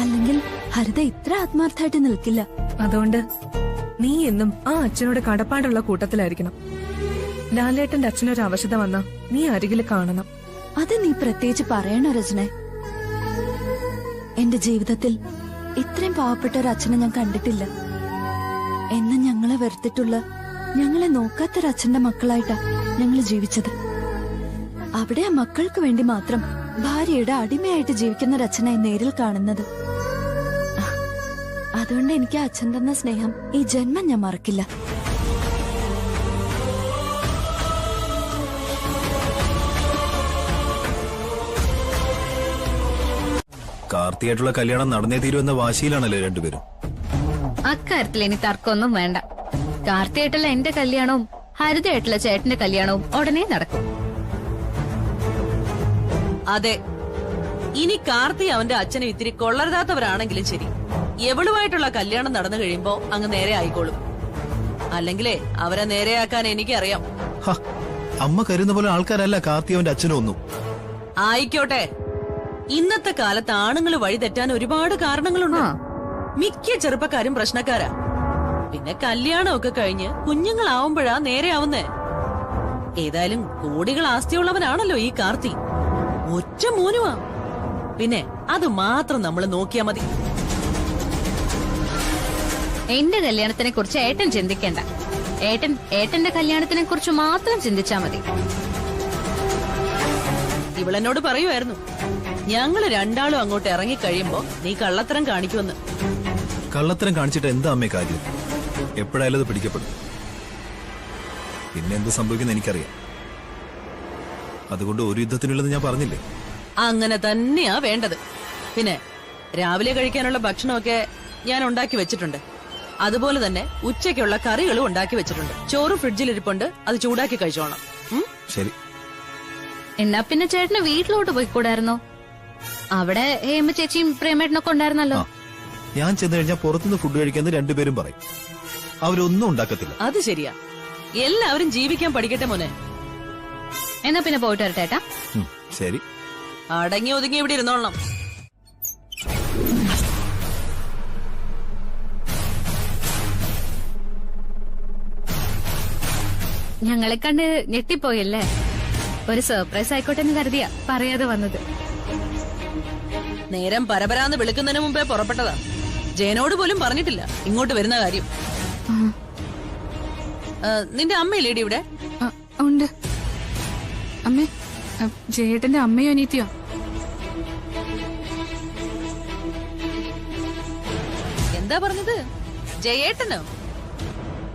അല്ലെങ്കിൽ ഹരിത ഇത്ര ആത്മാർത്ഥമായിട്ട് നിൽക്കില്ല. അതുകൊണ്ട് നീ എന്നും ആ അച്ഛനോട് കടപ്പാടുള്ള കൂട്ടത്തിലായിരിക്കണം. ലാലേട്ടന്റെ അച്ഛനൊരു അവശത വന്നാ നീ അരികിൽ കാണണം. അത് നീ പ്രത്യേകിച്ച് പറയണോ രചന? എന്റെ ജീവിതത്തിൽ ഇത്രയും പാവപ്പെട്ട ഒരു അച്ഛനെ ഞാൻ കണ്ടിട്ടില്ല. എന്നും ഞങ്ങളെ വെറുത്തിട്ടുള്ള, ഞങ്ങളെ നോക്കാത്തൊരച്ഛന്റെ മക്കളായിട്ടാ ഞങ്ങൾ ജീവിച്ചത്. അവിടെ ആ മക്കൾക്ക് വേണ്ടി മാത്രം ഭാര്യയുടെ അടിമയായിട്ട് ജീവിക്കുന്ന ഒരച്ഛനായി നേരിൽ കാണുന്നത്. അതുകൊണ്ട് എനിക്ക് അച്ഛൻ തന്ന സ്നേഹം ഈ ജന്മം ഞാൻ മറക്കില്ല. കാർത്തിയായിട്ടുള്ള കല്യാണം നടന്നേ തീരുമെന്ന വാശിയിലാണല്ലോ രണ്ടുപേരും. അക്കാര്യത്തിൽ ഇനി തർക്കമൊന്നും വേണ്ട. കാർത്തിയായിട്ടുള്ള എന്റെ കല്യാണവും ഹരിതയായിട്ടുള്ള ചേട്ടന്റെ കല്യാണവും ഉടനെ നടക്കും. അതെ, ഇനി കാർത്തി അവന്റെ അച്ഛനെ ഇത്തിരി കൊള്ളരുതാത്തവരാണെങ്കിലും ശരി, എവളുമായിട്ടുള്ള കല്യാണം നടന്നു കഴിയുമ്പോ അങ്ങ് നേരെ ആയിക്കോളും. അല്ലെങ്കിലേ അവരെ നേരെയാക്കാൻ എനിക്കറിയാം. അമ്മ കരുതുന്ന പോലെ ആൾക്കാരല്ല കാർത്തി അവന്റെ അച്ഛനും ഒന്നും. ആയിക്കോട്ടെ, ഇന്നത്തെ കാലത്ത് ആണുങ്ങൾ വഴി തെറ്റാൻ ഒരുപാട് കാരണങ്ങളുണ്ട്. മിക്ക ചെറുപ്പക്കാരും പ്രശ്നക്കാരാ. പിന്നെ കല്യാണമൊക്കെ കഴിഞ്ഞ് കുഞ്ഞുങ്ങളാവുമ്പോഴാ നേരെയാവുന്നേ. ഏതായാലും കോടികൾ ആസ്തിയുള്ളവനാണല്ലോ ഈ കാർത്തി. ഒറ്റ മോനുവാ. പിന്നെ അത് മാത്രം നമ്മൾ നോക്കിയാ മതി. എന്റെ കല്യാണത്തിനെ കുറിച്ച് ഏട്ടൻ ചിന്തിക്കേണ്ട. ഏട്ടന്റെ കല്യാണത്തിനെ കുറിച്ച് മാത്രം ചിന്തിച്ചാ മതി. ഇവളെന്നോട് പറയുമായിരുന്നു, ഞങ്ങള് രണ്ടാളും അങ്ങോട്ട് ഇറങ്ങിക്കഴിയുമ്പോ നീ കള്ളത്തരം കാണിക്കുമെന്ന്. കള്ളത്തരം കാണിച്ചിട്ട് എന്താ അമ്മേ കാര്യം? എപ്പോഴായാലും അത് പിടിക്കപ്പെടും. പിന്നെ എന്ത് സംഭവിക്കുന്ന എനിക്കറിയാം. അതുകൊണ്ട് ഒരു യുദ്ധത്തിനുള്ളത് ഞാൻ പറഞ്ഞില്ലേ. അങ്ങനെ തന്നെയാ വേണ്ടത്. പിന്നെ രാവിലെ കഴിക്കാനുള്ള ഭക്ഷണമൊക്കെ ഞാൻ ഉണ്ടാക്കി വെച്ചിട്ടുണ്ട്. അതുപോലെ തന്നെ ഉച്ചയ്ക്കുള്ള കറികളും ഉണ്ടാക്കി വെച്ചിട്ടുണ്ട്. ചോറ് ഫ്രിഡ്ജിലിരിപ്പുണ്ട്, അത് ചൂടാക്കി കഴിച്ചോണം. ശരി. എന്നാ പിന്നെ ചേട്ടന് വീട്ടിലോട്ട് പോയിക്കൂടായിരുന്നോ? അവിടെ ഹേമ ചേച്ചിയും പ്രേമേട്ടനൊക്കെ ഉണ്ടായിരുന്നല്ലോ. ഞാൻ ചെന്ന് കഴിഞ്ഞാൽ പുറത്തുനിന്ന് ഫുഡ് കഴിക്കാന്ന് രണ്ടുപേരും പറയും. അവരൊന്നും ഉണ്ടാക്കത്തില്ല. അത് ശരിയാ. എല്ലാവരും ജീവിക്കാൻ പഠിക്കട്ടെ മോനെ. എന്നാ പിന്നെ പോയിട്ട് വരട്ടെ ഏട്ടാ. ശരി. അടങ്ങി ഒതുങ്ങി ഇവിടെ ഇരുന്നോളണം. ഞങ്ങളെ കണ്ട് ഞെട്ടിപ്പോയല്ലേ? ഒരു സർപ്രൈസ് ആയിക്കോട്ടെ എന്ന് കരുതിയാ പറയാതെ വന്നത്. നേരം പരപരാന്ന് വിളിക്കുന്നതിന് മുമ്പേ പുറപ്പെട്ടതാ. ജയനോട് പോലും പറഞ്ഞിട്ടില്ല ഇങ്ങോട്ട് വരുന്ന കാര്യം. നിന്റെ അമ്മയില്ലേടി ഇവിടെ? ഉണ്ട്. അമ്മേ, ജയേട്ടന്റെ അമ്മയോ അനീത്തിയോ? എന്താ പറഞ്ഞത്? ജയേട്ടനോ?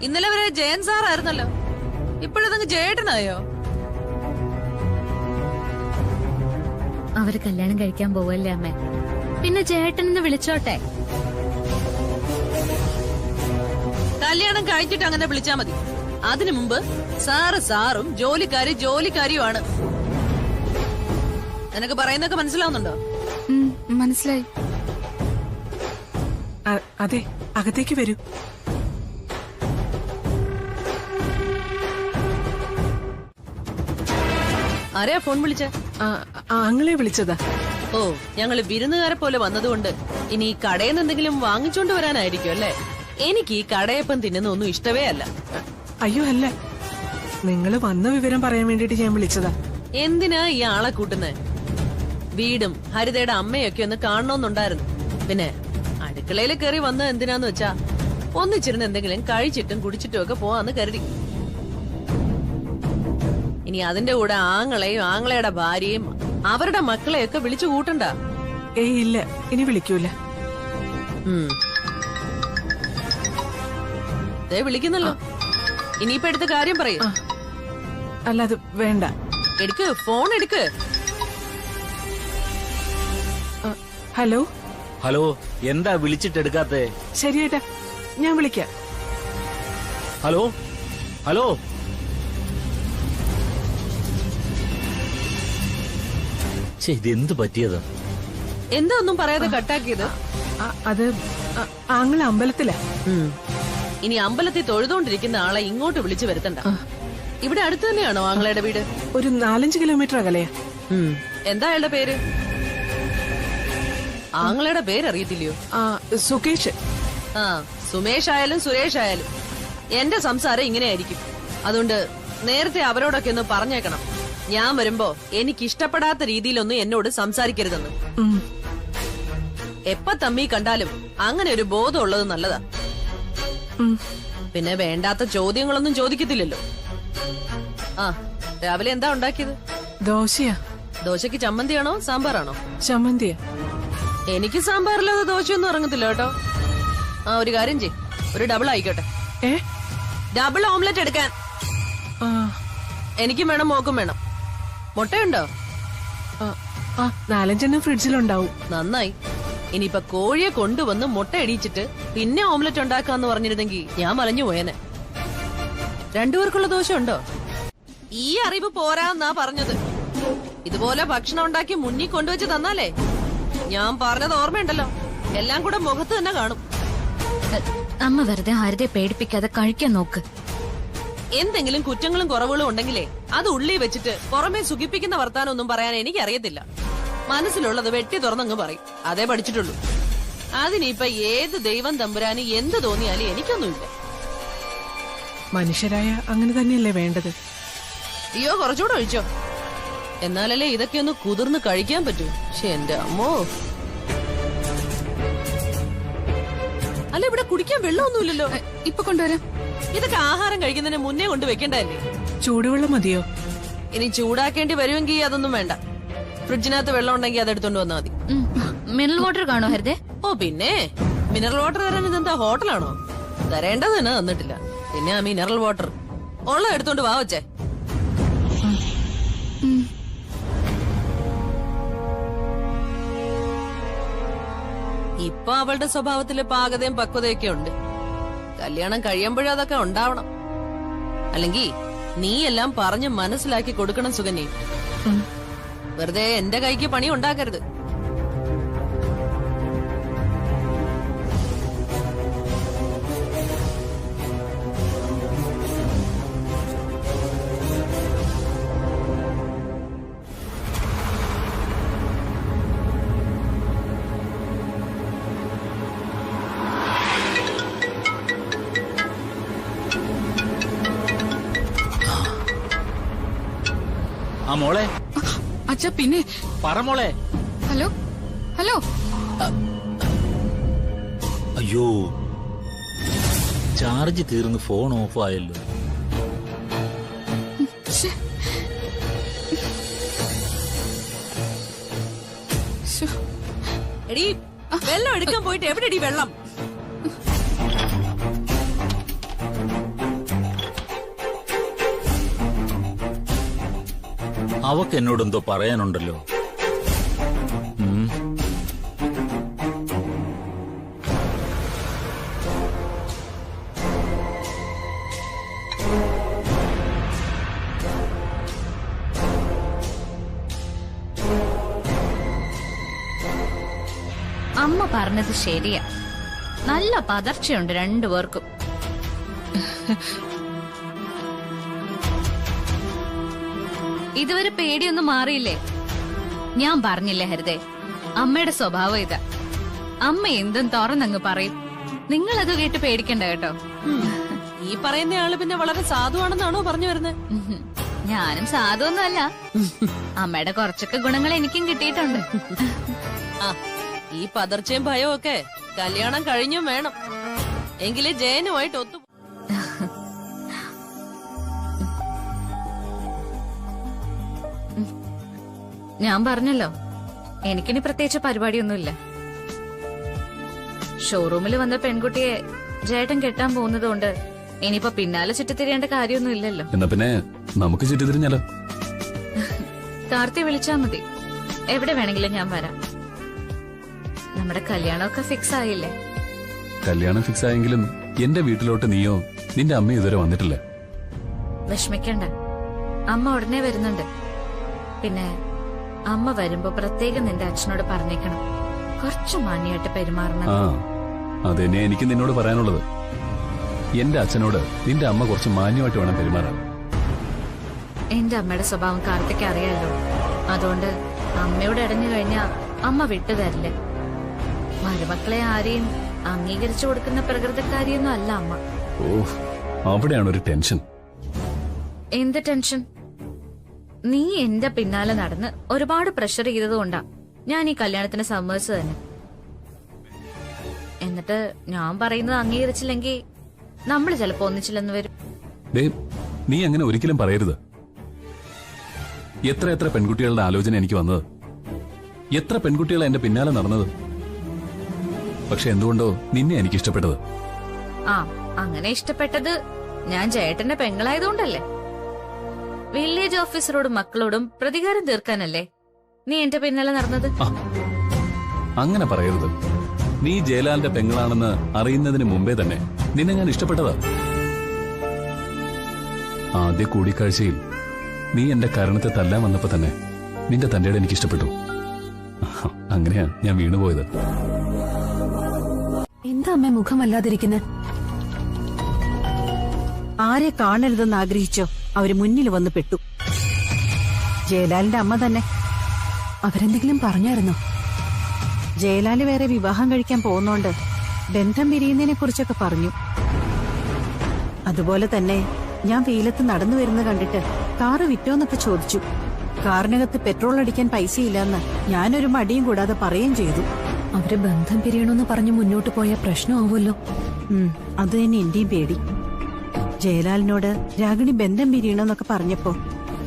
ഇന്നലെ വരെ ജയൻ സാറായിരുന്നല്ലോ, ഇപ്പോഴതങ്ങ് ജയേട്ടനായോ? അവര് കല്യാണം കഴിക്കാൻ പോവല്ലേ അമ്മേ, പിന്നെ ചേട്ടനെന്ന് വിളിച്ചോട്ടെ. കല്യാണം കഴിച്ചിട്ട് അങ്ങനെ വിളിച്ചാ മതി. അതിനു മുമ്പ് സാറ് സാറും ജോലിക്കാരി ജോലിക്കാരിയുമാണ്. നിനക്ക് പറയുന്നൊക്കെ മനസ്സിലാവുന്നുണ്ടോ? മനസ്സിലായി. അതെ, അകത്തേക്ക് വരൂ. ആരെയാ ഫോൺ വിളിച്ച? ആങ്ങളെ വിളിച്ചതാ. ഓ, ഞങ്ങള് വിരുന്നുകാരെ പോലെ വന്നതുകൊണ്ട് ഇനി ഈ കടയിൽ നിന്ന് എന്തെങ്കിലും വാങ്ങിച്ചോണ്ട് വരാനായിരിക്കും അല്ലേ? എനിക്ക് ഈ കടയപ്പം തിന്നുന്ന ഒന്നും ഇഷ്ടവേ അല്ല. അയ്യോ അല്ല, നിങ്ങള് വന്ന വിവരം പറയാൻ വേണ്ടിട്ട് ഞാൻ വിളിച്ചതാ. എന്തിനാ ഈ ആളെ കൂട്ടുന്നത്? വീടും ഹരിതയുടെ അമ്മയൊക്കെ ഒന്ന് കാണണമെന്നുണ്ടായിരുന്നു. പിന്നെ അടുക്കളയിൽ കയറി വന്നത് എന്തിനാന്ന് വെച്ചാ ഒന്നിച്ചിരുന്ന് എന്തെങ്കിലും കഴിച്ചിട്ടും കുടിച്ചിട്ടും ഒക്കെ പോവാന്ന് കരുതി. ഇനി അതിന്റെ കൂടെ ആങ്ങളെയും ആങ്ങളയുടെ ഭാര്യയും അവരുടെ മക്കളെയൊക്കെ വിളിച്ചു കൂട്ടണ്ട. ഇല്ല, ഇനി വിളിക്കൂല. വിളിക്കുന്നല്ലോ, ഇനിയിപ്പോ എടുത്ത കാര്യം പറയൂ. അല്ല, അത് വേണ്ട. എടുക്ക്, ഫോൺ എടുക്ക്. ഹലോ. ഹലോ, എന്താ വിളിച്ചിട്ടെടുക്കാത്തെ? ശരിയേട്ടാ, ഞാൻ വിളിക്കാം. Hello hello. ഇതെന്ത് പറ്റിയത്? എന്താ ഒന്നും പറയാതെ കട്ടാക്കിയത്? അത് ആങ്ങളെ അമ്പലത്തിലാ. ഇനി അമ്പലത്തിൽ തൊഴുതോണ്ടിരിക്കുന്ന ആളെ ഇങ്ങോട്ട് വിളിച്ചു വരുത്തണ്ട. ഇവിടെ അടുത്ത് തന്നെയാണോ ആങ്ങളയുടെ വീട്? ഒരു 4-5 കിലോമീറ്റർ അകലെയാ. എന്താ അയാളുടെ പേര്? ആങ്ങളയുടെ പേരറിയത്തില്ലയോ? സുകേഷ്. സുമേഷ് ആയാലും സുരേഷ് ആയാലും എന്റെ സംസാരം ഇങ്ങനെയായിരിക്കും. അതുകൊണ്ട് നേരത്തെ അവരോടൊക്കെ ഒന്ന് പറഞ്ഞേക്കണം, ഞാൻ വരുമ്പോ എനിക്ക് ഇഷ്ടപ്പെടാത്ത രീതിയിലൊന്നും എന്നോട് സംസാരിക്കരുതെന്ന്. എപ്പ തമ്മി കണ്ടാലും അങ്ങനെ ഒരു ബോധം ഉള്ളത് നല്ലതാ. പിന്നെ വേണ്ടാത്ത ചോദ്യങ്ങളൊന്നും ചോദിക്കത്തില്ലല്ലോ. രാവിലെ എന്താ ഉണ്ടാക്കിയത്? ദോശയാ. ദോശക്ക് ചമ്മന്തിയാണോ സാമ്പാറാണോ? ചമ്മന്തിയാ. എനിക്ക് സാമ്പാറില്ലാതെ ദോശയൊന്നും ഇറങ്ങത്തില്ല കേട്ടോ. ഒരു കാര്യം ചെയ്, ഒരു ഡബിൾ ആയിക്കോട്ടെ. ഡബിൾ ഓംലെറ്റ് എടുക്കാൻ. എനിക്കും വേണം, മോക്കും വേണം. മുട്ടയുണ്ടോ? 4-5 ഫ്രിഡ്ജിലുണ്ടാവും. നന്നായി. ഇനിയിപ്പൊ കോഴിയെ കൊണ്ടുവന്ന് മുട്ട ഇടിച്ചിട്ട് പിന്നെ ഓംലെറ്റ് ഉണ്ടാക്കാന്ന് പറഞ്ഞിരുന്നെങ്കിൽ ഞാൻ മലഞ്ഞു പോയേനെ. 2 പേർക്കുള്ള ദോശ ഉണ്ടോ? ഈ അറിവ് പോരാന്നാ പറഞ്ഞത്. ഇതുപോലെ ഭക്ഷണം ഉണ്ടാക്കി മുന്നിൽ കൊണ്ടുവച്ച് തന്നാലേ ഞാൻ പറഞ്ഞത് ഓർമ്മയുണ്ടല്ലോ, എല്ലാം കൂടെ മുഖത്ത് തന്നെ കാണും. അമ്മ വെറുതെ ഹരിതയെ പേടിപ്പിക്കാതെ കഴിക്കാൻ നോക്ക്. എന്തെങ്കിലും കുറ്റങ്ങളും കുറവുകളും ഉണ്ടെങ്കിലേ അത് ഉള്ളി വെച്ചിട്ട് പുറമെ സുഖിപ്പിക്കുന്ന വർത്താനം ഒന്നും പറയാൻ എനിക്കറിയത്തില്ല. മനസ്സിലുള്ളത് വെട്ടി തുറന്നങ്ങ് പറയും, അതേ പഠിച്ചിട്ടുള്ളൂ. അതിനിപ്പോ ഏത് ദൈവം തമ്പുരാന് എന്ത് തോന്നിയാലും എനിക്കൊന്നുമില്ല. മനുഷ്യരായ അങ്ങനെ തന്നെയല്ലേ വേണ്ടത്. അയ്യോ, കുറച്ചുകൂടെ ഒഴിച്ചോ, എന്നാലല്ലേ ഇതൊക്കെ ഒന്ന് കുതിർന്ന് കഴിക്കാൻ പറ്റൂ. പക്ഷെ എന്റെ അമ്മോ, അല്ല ഇവിടെ കുടിക്കാൻ വെള്ളമൊന്നുമില്ലല്ലോ. ഇപ്പൊ കൊണ്ടുവരാം. ഇതൊക്കെ ആഹാരം കഴിക്കുന്നതിന് മുന്നേ കൊണ്ട് വെക്കണ്ടല്ലേ? ചൂടുവെള്ളം മതിയോ? ഇനി ചൂടാക്കേണ്ടി വരുമെങ്കിൽ അതൊന്നും വേണ്ട. ഫ്രിഡ്ജിനകത്ത് വെള്ളം ഉണ്ടെങ്കിൽ അതെടുത്തോണ്ട് വന്നാൽ മതി. മിനറൽ വാട്ടർ കാണോ ഹരിതേ? ഓ പിന്നെ, മിനറൽ വാട്ടർ തരാൻ ഇതെന്താ ഹോട്ടലാണോ? തരേണ്ടത് തന്നെ തന്നിട്ടില്ല. പിന്നെ മിനറൽ വാട്ടർ ഉള്ള എടുത്തോണ്ട് വാ വച്ചേ. ഇപ്പൊ അവളുടെ സ്വഭാവത്തില് പാകതയും പക്വതയൊക്കെ ഉണ്ട്. കല്യാണം കഴിയുമ്പോഴും അതൊക്കെ ഉണ്ടാവണം. അല്ലെങ്കിൽ നീ എല്ലാം പറഞ്ഞ് മനസ്സിലാക്കി കൊടുക്കണം സുകന്യ. വെറുതെ എന്റെ കൈക്ക് പണി ഉണ്ടാക്കരുത്. ആ മോളെ. അച്ഛാ പിന്നെ പറ മോളെ. Hello hello. അയ്യോ, ചാർജ് തീർന്ന് ഫോൺ ഓഫ് ആയല്ലോ. എടീ, വെള്ളം എടുക്കാൻ പോയിട്ട് എവിടെടി വെള്ളം? അവക്ക് എന്നോടെന്തോ പറയാനുണ്ടല്ലോ. അമ്മ പറഞ്ഞത് ശരിയാ. നല്ല പതർച്ചയുണ്ട് രണ്ടുപേർക്കും. ഇതുവരെ പേടിയൊന്നും മാറിയില്ലേ? ഞാൻ പറഞ്ഞില്ലേ ഹരിതേ, അമ്മയുടെ സ്വഭാവം ഇതാ. അമ്മ എന്തും തുറന്നങ്ങ് പറയും. നിങ്ങളത് കേട്ട് പേടിക്കണ്ട കേട്ടോ. ഈ പറയുന്ന ആള് പിന്നെ വളരെ സാധുവാണെന്നാണോ പറഞ്ഞു വരുന്നത്? ഞാനും സാധുവൊന്നും അല്ല. അമ്മയുടെ കുറച്ചൊക്കെ ഗുണങ്ങൾ എനിക്കും കിട്ടിയിട്ടുണ്ട്. ഈ പതർച്ചയും ഭയവും ഒക്കെ കല്യാണം കഴിഞ്ഞും വേണം. എങ്കിലേ ജയനുമായിട്ട് ഒത്തു. ഞാൻ പറഞ്ഞല്ലോ, എനിക്കിനി പ്രത്യേകിച്ച് പരിപാടിയൊന്നുമില്ല. ഷോറൂമിൽ വന്ന പെൺകുട്ടിയെ ജേട്ടൻ കെട്ടാൻ പോകുന്നത് കൊണ്ട് ഇനിയിപ്പോ പിന്നാലെ ചുറ്റിത്തിരിയേണ്ട കാര്യമൊന്നും ഇല്ലല്ലോ. എന്നാ പിന്നെ നമുക്ക് ചുറ്റിത്തിരിഞ്ഞാലോ? കാർത്തി വിളിച്ചാ മതി, എവിടെ വേണമെങ്കിലും ഞാൻ വരാം. നമ്മുടെ കല്യാണമൊക്കെ ഫിക്സ് ആയില്ലേ? കല്യാണം ഫിക്സ് ആയെങ്കിലും എന്റെ വീട്ടിലോട്ട് നീയോ നിന്റെ അമ്മ ഇതുവരെ വന്നിട്ടില്ല. വിഷമിക്കണ്ട, അമ്മ ഉടനെ വരുന്നുണ്ട്. പിന്നെ അമ്മ വരുമ്പോ പ്രത്യേകം നിന്റെ അച്ഛനോട് പറഞ്ഞേക്കണം, കുറച്ചു മാന്യമായിട്ട് പെരുമാറണം. ആ, അതെന്നെ എനിക്ക് നിന്നോട് പറയാനുള്ളത്. എന്റെ അച്ഛനോട് നിന്റെ അമ്മ കുറച്ച് മാന്യമായിട്ട് വേണം പെരുമാറാൻ. എന്റെ അമ്മയുടെ സ്വഭാവം കാർത്തിക്ക് അറിയാലോ. അതുകൊണ്ട് അമ്മയോട് ഇടഞ്ഞു കഴിഞ്ഞാ അമ്മ വിട്ടുതരില്ല. മരുമക്കളെ ആരെയും അംഗീകരിച്ചു കൊടുക്കുന്ന പ്രകൃതക്കാരിയൊന്നും അല്ല അമ്മ. ഓ, അവിടെയാണ് ഒരു ടെൻഷൻ. എന്ത് ടെൻഷൻ? നീ എന്റെ പിന്നാലെ നടന്ന് ഒരുപാട് പ്രഷർ ചെയ്തതുകൊണ്ടാ ഞാൻ ഈ കല്യാണത്തിന് സമ്മതിച്ചു തന്നെ. എന്നിട്ട് ഞാൻ പറയുന്നത് അംഗീകരിച്ചില്ലെങ്കിൽ നമ്മൾ ചിലപ്പോ ഒന്നിച്ചില്ലെന്ന് വരും. നീ അങ്ങനെ ഒരിക്കലും പറയരുത്. എത്ര എത്ര പെൺകുട്ടികളുടെ ആലോചന എനിക്ക് വന്നത്, എത്ര പെൺകുട്ടികളെ എന്റെ പിന്നാലെ നടന്നത്. പക്ഷെ എന്തുകൊണ്ടോ നിന്നെ എനിക്ക് ഇഷ്ടപ്പെട്ടത്. ആ, അങ്ങനെ ഇഷ്ടപ്പെട്ടത് ഞാൻ ചേട്ടന്റെ പെങ്ങളായതുകൊണ്ടല്ലേ? വില്ലേജ് ഓഫീസറോടും മക്കളോടും പ്രതികാരം തീർക്കാനല്ലേ നീ എന്റെ പിന്നാലെ നടന്നത്? അങ്ങനെ പറയരുത്. നീ ജയലാലിന്റെ പെങ്ങളാണെന്ന് അറിയുന്നതിന് മുമ്പേ തന്നെ നിന്നെ ഞാൻ ഇഷ്ടപ്പെട്ടതാ. ആദ്യ കൂടിക്കാഴ്ചയിൽ നീ എന്റെ കരണത്തെ തല്ലാൻ വന്നപ്പോ തന്നെ നിന്റെ തന്റെയുടെ എനിക്ക് ഇഷ്ടപ്പെട്ടു. അങ്ങനെയാ ഞാൻ വീണുപോയത്. എന്താ അമ്മ മുഖമല്ലാതിരിക്കുന്നത്? ആരെ കാണരുതെന്ന് ആഗ്രഹിച്ചോ അവര് മുന്നിൽ വന്ന് പെട്ടു. ജയലാലിന്റെ അമ്മ തന്നെ. അവരെന്തെങ്കിലും പറഞ്ഞായിരുന്നോ? ജയലാല് വേറെ വിവാഹം കഴിക്കാൻ പോകുന്നോണ്ട് ബന്ധം പിരിയുന്നതിനെ കുറിച്ചൊക്കെ പറഞ്ഞു. അതുപോലെ തന്നെ ഞാൻ വെയിലത്ത് നടന്നു വരുന്ന കണ്ടിട്ട് കാറ് വിറ്റോന്നൊക്കെ ചോദിച്ചു. കാറിനകത്ത് പെട്രോൾ അടിക്കാൻ പൈസയില്ലെന്ന് ഞാനൊരു മടിയും കൂടാതെ പറയുകയും ചെയ്തു. അവര് ബന്ധം പിരിയണമെന്ന് പറഞ്ഞ് മുന്നോട്ട് പോയ പ്രശ്നമാവുമല്ലോ. അത് തന്നെ എന്റെയും പേടി. ജയലാലിനോട് രാഗിണി ബന്ധം പിരിയണമെന്നൊക്കെ പറഞ്ഞപ്പോ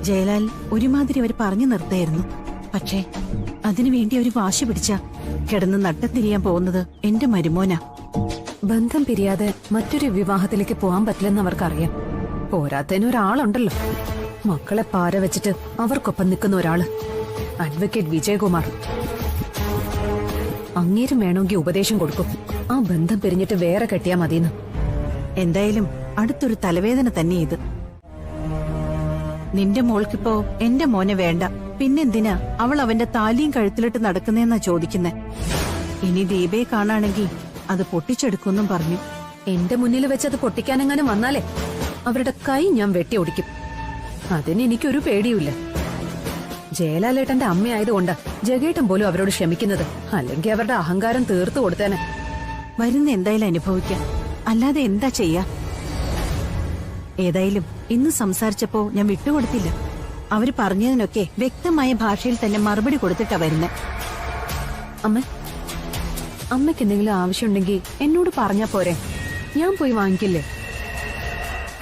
ജയലാൽ ഒരുമാതിരി അവര് പറഞ്ഞു നിർത്തായിരുന്നു. പക്ഷേ അതിനുവേണ്ടി അവര് വാശി പിടിച്ച കിടന്ന് നട്ടത്തിരിയാൻ പോകുന്നത് എന്റെ മരുമോനാ. ബന്ധം പിരിയാതെ മറ്റൊരു വിവാഹത്തിലേക്ക് പോകാൻ പറ്റില്ലെന്ന് അവർക്കറിയാം. പോരാത്തതിന് ഒരാളുണ്ടല്ലോ, മക്കളെ പാര വെച്ചിട്ട് അവർക്കൊപ്പം നിൽക്കുന്ന ഒരാള്, അഡ്വക്കേറ്റ് വിജയകുമാർ. അങ്ങേരും വേണമെങ്കിൽ ഉപദേശം കൊടുക്കും. ആ ബന്ധം പിരിഞ്ഞിട്ട് വേറെ കെട്ടിയാ മതിയെന്ന്. എന്തായാലും അടുത്തൊരു തലവേദന തന്നെ ഇത്. നിന്റെ മോൾക്കിപ്പോ എന്റെ മോനെ വേണ്ട, പിന്നെന്തിനാ അവൾ അവന്റെ താലിയും കഴുത്തിലിട്ട് നടക്കുന്നേന്നാ ചോദിക്കുന്നെ. ഇനി ദീപയെ കാണാണെങ്കിൽ അത് പൊട്ടിച്ചെടുക്കുമെന്നും പറഞ്ഞു. എന്റെ മുന്നിൽ വെച്ചത് പൊട്ടിക്കാനെങ്ങാനും വന്നാലേ അവരുടെ കൈ ഞാൻ വെട്ടിയൊടിക്കും. അതിന് എനിക്കൊരു പേടിയുമില്ല. ജയലാലേട്ടന്റെ അമ്മയായതുകൊണ്ട് ജഗേട്ടൻ പോലും അവരോട് ക്ഷമിക്കുന്നത്. അല്ലെങ്കിൽ അവരുടെ അഹങ്കാരം തീർത്തു കൊടുത്തേനെ. വരുന്ന എന്തായാലും അനുഭവിക്കാം, അല്ലാതെ എന്താ ചെയ്യാ. ഏതായാലും ഇന്ന് സംസാരിച്ചപ്പോ ഞാൻ വിട്ടുകൊടുത്തില്ല. അവര് പറഞ്ഞതിനൊക്കെ വ്യക്തമായ ഭാഷയിൽ തന്നെ മറുപടി കൊടുത്തിട്ടാ വരുന്നേ. അമ്മയ്ക്ക് എന്തെങ്കിലും ആവശ്യമുണ്ടെങ്കിൽ എന്നോട് പറഞ്ഞാ പോരെ, ഞാൻ പോയി വാങ്ങിക്കില്ലേ?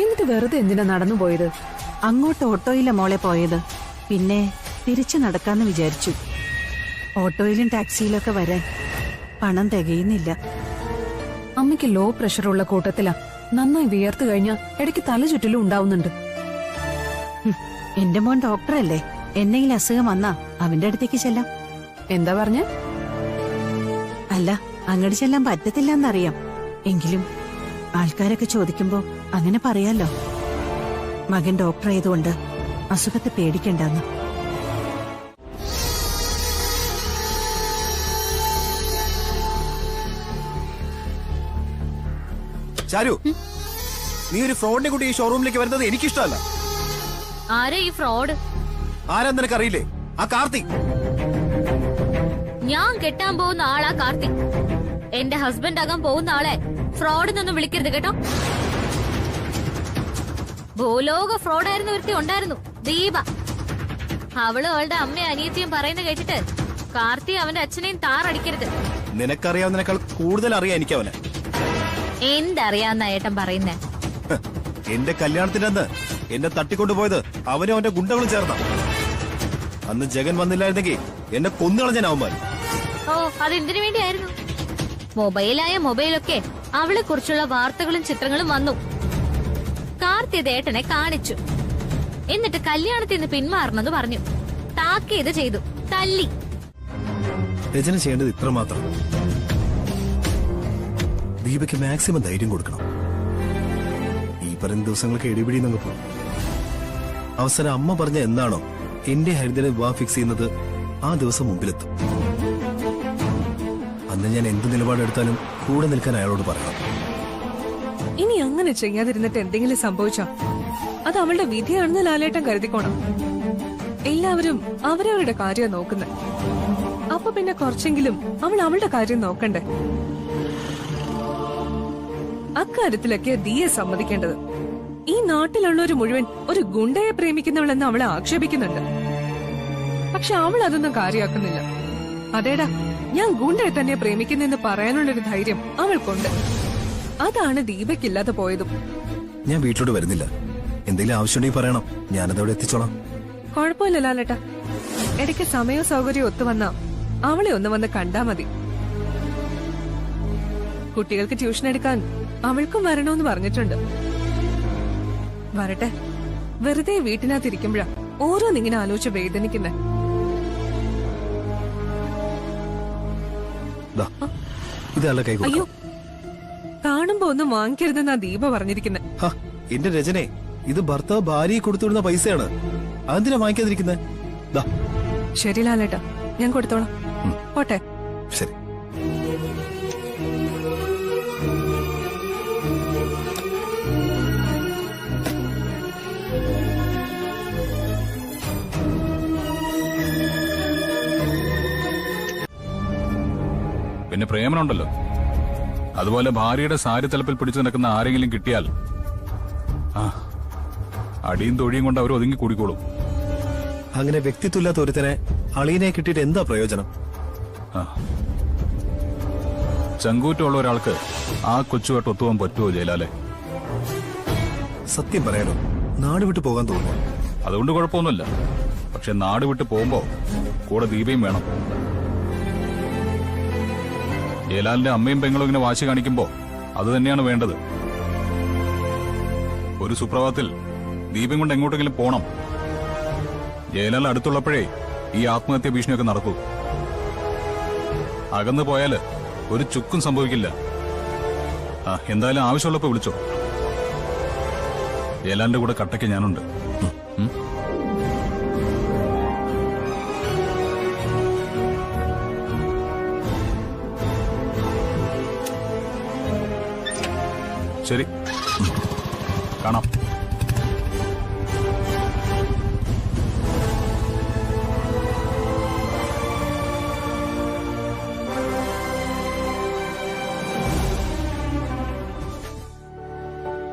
എന്നിട്ട് വെറുതെ എന്തിനാ നടന്നു പോയത്? അങ്ങോട്ട് ഓട്ടോയില മോളെ പോയത്, പിന്നെ തിരിച്ചു നടക്കാന്ന് വിചാരിച്ചു. ഓട്ടോയിലും ടാക്സിയിലൊക്കെ വരാൻ പണം തികയുന്നില്ല. അമ്മയ്ക്ക് ലോ പ്രഷറുള്ള കൂട്ടത്തിലാ. നന്നായി വിയർത്തു കഴിഞ്ഞാൽ ഇടയ്ക്ക് തല ചുറ്റിലും ഉണ്ടാവുന്നുണ്ട്. എന്റെ മോൻ ഡോക്ടറല്ലേ, എന്തെങ്കിലും അസുഖം വന്നാ അവന്റെ അടുത്തേക്ക് ചെല്ലാം. എന്താ പറഞ്ഞ? അല്ല, അങ്ങോട്ട് ചെല്ലാൻ പറ്റത്തില്ലെന്നറിയാം. എങ്കിലും ആൾക്കാരൊക്കെ ചോദിക്കുമ്പോ അങ്ങനെ പറയാലോ. മകൻ ഡോക്ടർ ആയതുകൊണ്ട് അസുഖത്തെ പേടിക്കണ്ടെന്ന്. ചാരു, നീ ഒരു ഫ്രോഡിനെ കൂട്ടി ഈ ഷോറൂമിലേക്ക് വരുന്നത് എനിക്കിഷ്ടമല്ല. ആരാ ഈ ഫ്രോഡ്? ആരാ നിനക്കറിയില്ലേ? ആ കാർത്തിക്. ഞാൻ കെട്ടാൻ പോകുന്ന ആളാ കാർത്തിക്. എന്റെ ഹസ്ബൻഡ് ആകാൻ പോകുന്ന ആളെ ഫ്രോഡിനൊന്നും വിളിക്കരുത് കേട്ടോ. ഭൂലോക ഫ്രോഡായിരുന്ന ഒരുത്തി ഉണ്ടായിരുന്നു, ദീപ. അവളും അവളുടെ അമ്മയും അനിയത്തിയും പറയുന്ന കേട്ടിട്ട് കാർത്തി അവന്റെ അച്ഛനെയും താറടിക്കരുത്. നിനക്കറിയാവുന്നതിനേക്കാൾ കൂടുതൽ അറിയാം എനിക്ക് അവനെ. എന്തറിയാവുന്ന ഏട്ടൻ പറയുന്നേ? എന്റെ കല്യാണത്തിന്റെ അന്ന് എന്നെ തട്ടിക്കൊണ്ടുപോയത് അവനും അവന്റെ ഗുണ്ടകളും ചേർന്ന. അന്ന് ജഗൻ വന്നില്ലായിരുന്നെങ്കിൽ എന്നെ കൊന്നുകളഞ്ഞാൻ അവന്മാർ. ഓ, അതെന്തിനു വേണ്ടിയായിരുന്നു? മൊബൈലായ മൊബൈലൊക്കെ അവളെ കുറിച്ചുള്ള വാർത്തകളും ചിത്രങ്ങളും വന്നു. കാർത്തി ഏട്ടനെ കാണിച്ചു. എന്നിട്ട് കല്യാണത്തിൽ നിന്ന് പിന്മാറണമെന്ന് പറഞ്ഞു. താക്കീത് ചെയ്തു, തല്ലി. രചന ചെയ്യേണ്ടത് ഇത്ര മാത്രം. ദീപയ്ക്ക് മാക്സിമം ധൈര്യം കൊടുക്കണം. ഈ പറയുന്ന ദിവസങ്ങൾക്ക് എടിപിടി നമുക്ക് പോകും. അവസരം അമ്മ പറഞ്ഞ എന്താണോ എന്റെ ഹരിതയുടെ വിവാഹം ഫിക്സ് ചെയ്യുന്നത്, ആ ദിവസം മുമ്പിലെത്തും. അന്ന് ഞാൻ എന്ത് നിലപാടെടുത്താലും കൂടെ നിൽക്കാൻ അയാളോട് പറയണം. ഇനി അങ്ങനെ ചെയ്യാതിരുന്നിട്ട് എന്തെങ്കിലും സംഭവിച്ചോ അത് അവളുടെ വിധിയാണെന്ന് ലാലേട്ടൻ കരുതിക്കോണം. എല്ലാവരും അവരവരുടെ കാര്യം നോക്കുന്നത്. അപ്പൊ പിന്നെ കുറച്ചെങ്കിലും അവൾ അവളുടെ കാര്യം നോക്കണ്ടേ? അക്കാര്യത്തിലൊക്കെ ദിയെ സമ്മതിക്കേണ്ടത്. ഈ നാട്ടിലുള്ളവര് മുഴുവൻ ഒരു ഗുണ്ടയെ പ്രേമിക്കുന്നവളെന്ന് അവളെ ആക്ഷേപിക്കുന്നുണ്ട്. പക്ഷെ അവൾ അതൊന്നും കാര്യമാക്കുന്നില്ല. അതേടാ, ഞാൻ ഗുണ്ടയെ തന്നെ പ്രേമിക്കുന്നെന്ന് പറയാനുള്ളൊരു ധൈര്യം അവൾക്കുണ്ട്. അതാണ് ദീപയ്ക്കില്ലാതെ പോയതും. ഞാൻ വീട്ടിലോട്ട് വരുന്നില്ല. എന്തെങ്കിലും ആവശ്യമുണ്ടെങ്കിൽ പറയണം, ഞാനതവിടെ എത്തിച്ചോളാം. കുഴപ്പമില്ല ലാലേട്ടാ. ഇടയ്ക്ക് സമയവും സൗകര്യവും ഒത്തുവന്നാ അവളെ ഒന്ന് വന്ന് കണ്ടാ മതി. കുട്ടികൾക്ക് ട്യൂഷൻ എടുക്കാൻ അവൾക്കും വരണമെന്ന് പറഞ്ഞിട്ടുണ്ട്. വരട്ടെ. വെറുതെ വീട്ടിനകത്തിരിക്കുമ്പോഴാ ഓരോന്നിങ്ങനെ ആലോചിച്ച് വേദനിക്കുന്നേ. അയ്യോ, കാണുമ്പോ ഒന്നും വാങ്ങിക്കരുതെന്നാ ദീപ പറഞ്ഞിരിക്കുന്നത്. എന്റെ രചനെ, ഇത് ഭർത്താവ് ഭാര്യയെ കൊടുത്തുവിടുന്ന പൈസയാണ്. അതെന്തിനാ വാങ്ങിക്കാതിരിക്കുന്നത്? ശരി ലാലേട്ടാ, ഞാൻ കൊടുത്തോളാം. പോട്ടെ. ശരി. പിന്നെ പ്രേമനുണ്ടല്ലോ, അതുപോലെ ഭാര്യയുടെ സാരി തലപ്പിൽ പിടിച്ചു നിൽക്കുന്ന ആരെങ്കിലും കിട്ടിയാൽ അടിയും തൊഴിയും കൊണ്ട് അവർ ഒതുങ്ങി കൂടിക്കോളും. അങ്ങനെ വ്യക്തിത്വമില്ലാത്ത ഒരുത്തനെ അളിയനെ കിട്ടിയിട്ട് എന്താ പ്രയോജനം? ചങ്കൂറ്റമുള്ള ഒരാൾക്ക് ആ കൊച്ചുമായിട്ട് ഒത്തുപോകാൻ പറ്റുമോ ജയലാലെ? സത്യം പറയാനോ, നാട് വിട്ടു പോകാൻ തോന്നുന്നു. അതുകൊണ്ട് കുഴപ്പമൊന്നുമില്ല. പക്ഷെ നാട് വിട്ട് പോകുമ്പോ കൂടെ ദീപയും വേണം. ജയലാലിന്റെ അമ്മയും പെങ്ങളും ഇങ്ങനെ വാശി കാണിക്കുമ്പോ അത് തന്നെയാണ് വേണ്ടത്. ഒരു സുപ്രഭാതത്തിൽ ദീപം കൊണ്ട് എങ്ങോട്ടെങ്കിലും പോണം. ജയലാൽ അടുത്തുള്ളപ്പോഴേ ഈ ആത്മഹത്യ ഭീഷണിയൊക്കെ നടക്കൂ. അകന്നു പോയാല് ഒരു ചുക്കും സംഭവിക്കില്ല. എന്തായാലും ആവശ്യമുള്ളപ്പോ വിളിച്ചോ. ജയലാലിന്റെ കൂടെ കട്ടയ്ക്ക് ഞാനുണ്ട്. ശരി, കാണാം.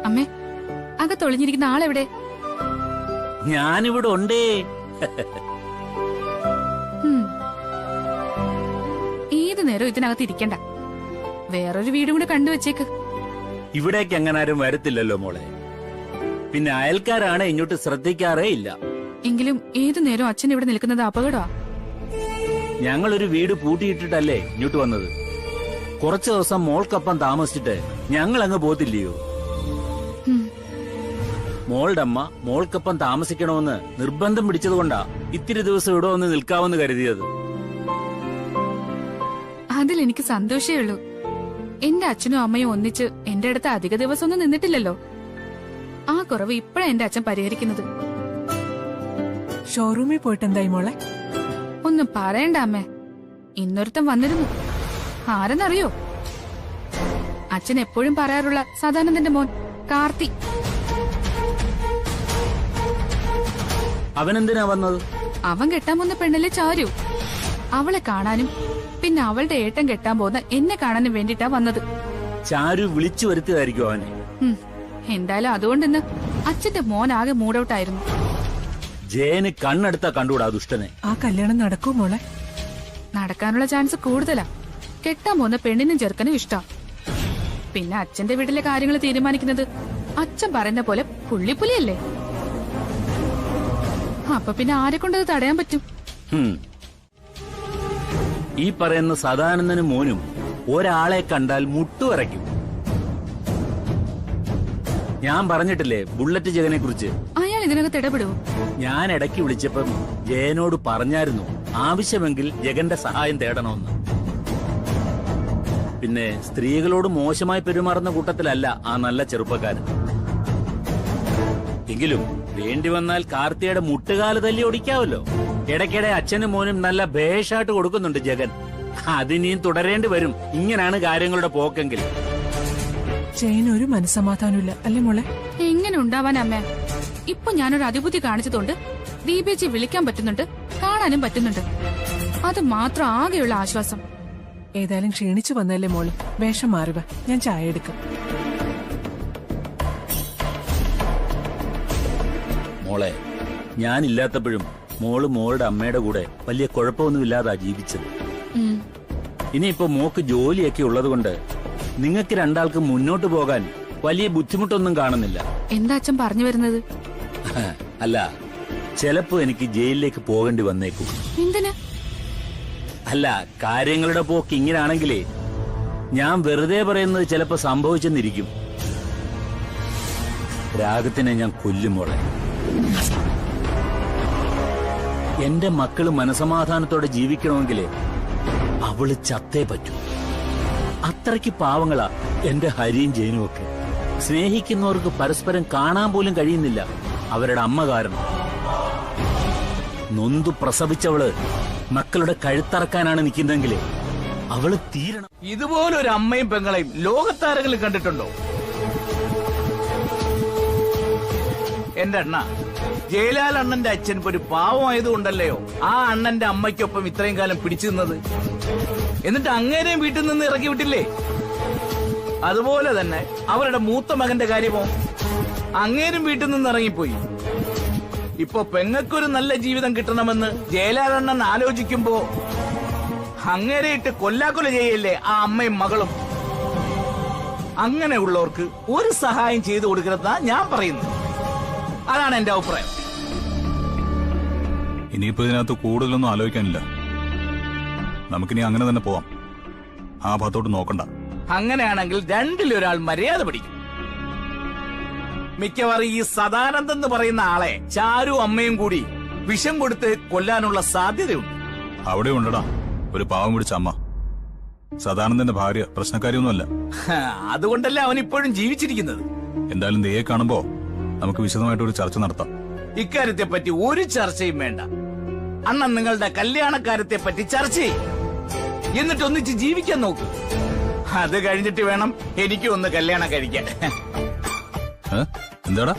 അമ്മേ, അകത്തൊളിഞ്ഞിരിക്കുന്ന ആളെവിടെ? ഞാനിവിടെ ഉണ്ടേ. ഏത് നേരം ഇതിനകത്ത് ഇരിക്കണ്ട. വേറൊരു വീടും കൂടെ കണ്ടുവച്ചേക്ക്. ഇവിടേക്ക് എങ്ങനാരും വരത്തില്ലല്ലോ മോളെ. പിന്നെ അയൽക്കാരാണ് ഇങ്ങോട്ട് ശ്രദ്ധിക്കാറേ ഇല്ല. എങ്കിലും ഏതു നേരം അച്ഛൻ ഇവിടെ നിൽക്കുന്നത് അപകടമാ. ഞങ്ങളൊരു വീട് പൂട്ടിയിട്ടിട്ടല്ലേ ഇങ്ങോട്ട് വന്നത്. കുറച്ചു ദിവസം മോൾക്കൊപ്പം താമസിച്ചിട്ട് ഞങ്ങൾ അങ്ങ് പോത്തില്ലയോ. മോളുടെ അമ്മ മോൾക്കൊപ്പം താമസിക്കണമെന്ന് നിർബന്ധം പിടിച്ചതുകൊണ്ടാ ഇത്തിരി ദിവസം ഇവിടെ വന്ന് നിൽക്കാമെന്ന് കരുതിയത്. അതിലെനിക്ക് സന്തോഷേ ഉള്ളൂ. എന്റെ അച്ഛനും അമ്മയും ഒന്നിച്ച് എന്റെ അടുത്ത് അധിക ദിവസം ഒന്നും നിന്നിട്ടില്ലല്ലോ. ആ കുറവ് ഇപ്പഴാ എന്റെ അച്ഛൻ പരിഹരിക്കുന്നത്. ഷോറൂമിൽ പോയിട്ട് എന്തായി മോളെ? ഒന്നും പറയണ്ട അമ്മേ. ഇന്നൊരുത്തം വന്നിരുന്നു. ആരെന്നറിയോ? അച്ഛൻ എപ്പോഴും പറയാറുള്ള സദാനന്ദന്റെ മോൻ കാർത്തി. അവനെന്തിനാ വന്നത്? അവൻ കെട്ടാൻ പോകുന്ന പെണ്ണല്ലേ ചാരു. അവളെ കാണാനും പിന്നെ അവളുടെ ഏട്ടൻ കെട്ടാൻ പോകുന്ന എന്നെ കാണാനും വേണ്ടിട്ടാ വന്നത്. ചാരു വിളിച്ചു വരുത്തിയതായിരിക്കും അവനെ. എന്തായാലും അതുകൊണ്ടിന്ന് അച്ഛന്റെ മോൻ ആകെ മൂഡൌട്ടായിരുന്നു. ജയന് കണ്ണെടുത്താ കണ്ടുകൂടാ ദുഷ്ടനെ. ആ കല്യാണം നടക്കൂ മോളെ? നടക്കാനുള്ള ചാൻസ് കൂടുതലാ. കെട്ടാൻ പോകുന്ന പെണ്ണിനും ചെറുക്കനും ഇഷ്ടം. പിന്നെ അച്ഛന്റെ വീട്ടിലെ കാര്യങ്ങൾ തീരുമാനിക്കുന്നത് അച്ഛൻ പറയുന്ന പോലെ പുള്ളിപ്പുലിയല്ലേ. അപ്പൊ പിന്നെ ആരെ കൊണ്ടത് തടയാൻ പറ്റും? ഈ പറയുന്ന സദാനന്ദനും മോനും ഒരാളെ കണ്ടാൽ മുട്ടുവരയ്ക്കും. ഞാൻ പറഞ്ഞിട്ടില്ലേ ബുള്ളറ്റ് ജഗനെ കുറിച്ച്? അയാൾ ഇതിനകത്ത് ഇടപെടുവോ? ഞാൻ ഇടയ്ക്ക് വിളിച്ചപ്പം ജയനോട് പറഞ്ഞായിരുന്നു ആവശ്യമെങ്കിൽ ജഗന്റെ സഹായം തേടണമെന്ന്. പിന്നെ സ്ത്രീകളോട് മോശമായി പെരുമാറുന്ന കൂട്ടത്തിലല്ല ആ നല്ല ചെറുപ്പക്കാരൻ. എങ്കിലും വേണ്ടി വന്നാൽ കാർത്തിയുടെ മുട്ടുകാല് തല്ലി ഓടിക്കാവല്ലോ. ഇടയ്ക്കിടെ അച്ഛനും മോനും നല്ല ഭേഷായിട്ട് കൊടുക്കുന്നുണ്ട് ജഗൻ. അതിനിയും തുടരേണ്ടി വരും. ഇങ്ങനാണ് കാര്യങ്ങളുടെ പോക്കെങ്കിൽ. ജയന് ഒരു മനസ്സമാധാനമില്ല അല്ലേ മോളെ? എങ്ങനെ ഉണ്ടാവാൻ അമ്മ? ഇപ്പൊ ഞാനൊരു അതിബുദ്ധി കാണിച്ചതുകൊണ്ട് ദീപേച്ചി വിളിക്കാൻ പറ്റുന്നുണ്ട്, കാണാനും പറ്റുന്നുണ്ട്. അത് മാത്രം ആകെയുള്ള ആശ്വാസം. ഏതായാലും ക്ഷീണിച്ചു വന്നല്ലേ മോള്, വേഷം മാറുക. ഞാൻ ചായ എടുക്കാം. മോളെ, ഞാനില്ലാത്തപ്പോഴും മോള് മോളുടെ അമ്മയുടെ കൂടെ വലിയ കുഴപ്പമൊന്നുമില്ലാതാ ജീവിച്ചത്. ഇനിയിപ്പോ മോക്ക് ജോലിയൊക്കെ ഉള്ളതുകൊണ്ട് നിങ്ങൾക്ക് രണ്ടാൾക്ക് മുന്നോട്ട് പോകാൻ വലിയ ബുദ്ധിമുട്ടൊന്നും കാണുന്നില്ല. എന്താ അച്ഛൻ പറഞ്ഞു വരുന്നത്? അല്ല, ചിലപ്പോ എനിക്ക് ജയിലിലേക്ക് പോകേണ്ടി വന്നേക്കും. എന്തിന്? അല്ല, കാര്യങ്ങളുടെ പോക്ക് ഇങ്ങനാണെങ്കിലേ ഞാൻ വെറുതെ പറയുന്നത് ചിലപ്പോ സംഭവിച്ചെന്നിരിക്കും. രാഗത്തിനെ ഞാൻ കൊല്ലും മോളെ. എന്റെ മക്കള് മനസമാധാനത്തോടെ ജീവിക്കണമെങ്കിലേ അവള് ചത്തേ പറ്റൂ. അത്രയ്ക്ക് പാവങ്ങളാ എന്റെ ഹരിയും ജയനും ഒക്കെ. സ്നേഹിക്കുന്നവർക്ക് പരസ്പരം കാണാൻ പോലും കഴിയുന്നില്ല അവരുടെ അമ്മ കാരണം. നൊന്തു പ്രസവിച്ചവള് മക്കളുടെ കഴുത്തറക്കാനാണ് നിൽക്കുന്നെങ്കിലേ അവള് തീരണം. ഇതുപോലൊരു അമ്മയും പെങ്ങളെയും ലോകത്താരെങ്കിലും കണ്ടിട്ടുണ്ടോ? എന്റെ അണ്ണ, ജയലാൽ അണ്ണന്റെ അച്ഛൻ ഒരു പാവമായതുകൊണ്ടല്ലയോ ആ അണ്ണന്റെ അമ്മയ്ക്കൊപ്പം ഇത്രയും കാലം പിടിച്ചു നിന്നത്. എന്നിട്ട് അങ്ങേരെയും വീട്ടിൽ നിന്ന് ഇറക്കി വിട്ടില്ലേ? അതുപോലെ തന്നെ അവരുടെ മൂത്ത മകന്റെ കാര്യമോ? അങ്ങേരും വീട്ടിൽ നിന്ന് ഇറങ്ങിപ്പോയി. ഇപ്പൊ പെങ്ങൾക്കൊരു നല്ല ജീവിതം കിട്ടണമെന്ന് ജയലാൽ അണ്ണൻ ആലോചിക്കുമ്പോ അങ്ങേരെ ഇട്ട് കൊല്ലാക്കൊല ചെയ്യല്ലേ ആ അമ്മയും മകളും. അങ്ങനെയുള്ളവർക്ക് ഒരു സഹായം ചെയ്തു കൊടുക്കരുതാ ഞാൻ പറയുന്നു. അതാണ് എന്റെ അഭിപ്രായം. ഇനിയിപ്പോ ഇതിനകത്ത് കൂടുതലൊന്നും ആലോചിക്കാനില്ല. നമുക്കിനി അങ്ങനെ തന്നെ പോവാം. ആ ഭാഗത്തോട്ട് നോക്കണ്ട. അങ്ങനെയാണെങ്കിൽ രണ്ടിലൊരാൾ മര്യാദ പഠിക്കും. മിക്കവാറും ഈ സദാനന്ദൻ എന്ന് പറയുന്ന ആളെ ചാരു അമ്മയും കൂടി വിഷം കൊടുത്ത് കൊല്ലാനുള്ള സാധ്യതയുണ്ട്. അവിടെ ഉണ്ടടാ ഒരു പാവം പിടിച്ച അമ്മ. സദാനന്ദന്റെ ഭാര്യ പ്രശ്നക്കാരിയൊന്നുമല്ല. അതുകൊണ്ടല്ലേ അവൻ ഇപ്പോഴും ജീവിച്ചിരിക്കുന്നത്. എന്തായാലും ദയെ കാണുമ്പോ നമുക്ക് വിശദമായിട്ട് ഒരു ചർച്ച നടത്താം. ഇക്കാര്യത്തെ പറ്റി ഒരു ചർച്ചയും വേണ്ട. അണ്ണൻ നിങ്ങളുടെ കല്യാണക്കാര്യത്തെ പറ്റി ചർച്ച ചെയ്യും, എന്നിട്ട് ഒന്നിച്ച് ജീവിക്കാൻ നോക്കൂ. അത് കഴിഞ്ഞിട്ട് വേണം എനിക്കും ഒന്ന് കല്യാണം കഴിക്കാൻ. എന്താടാ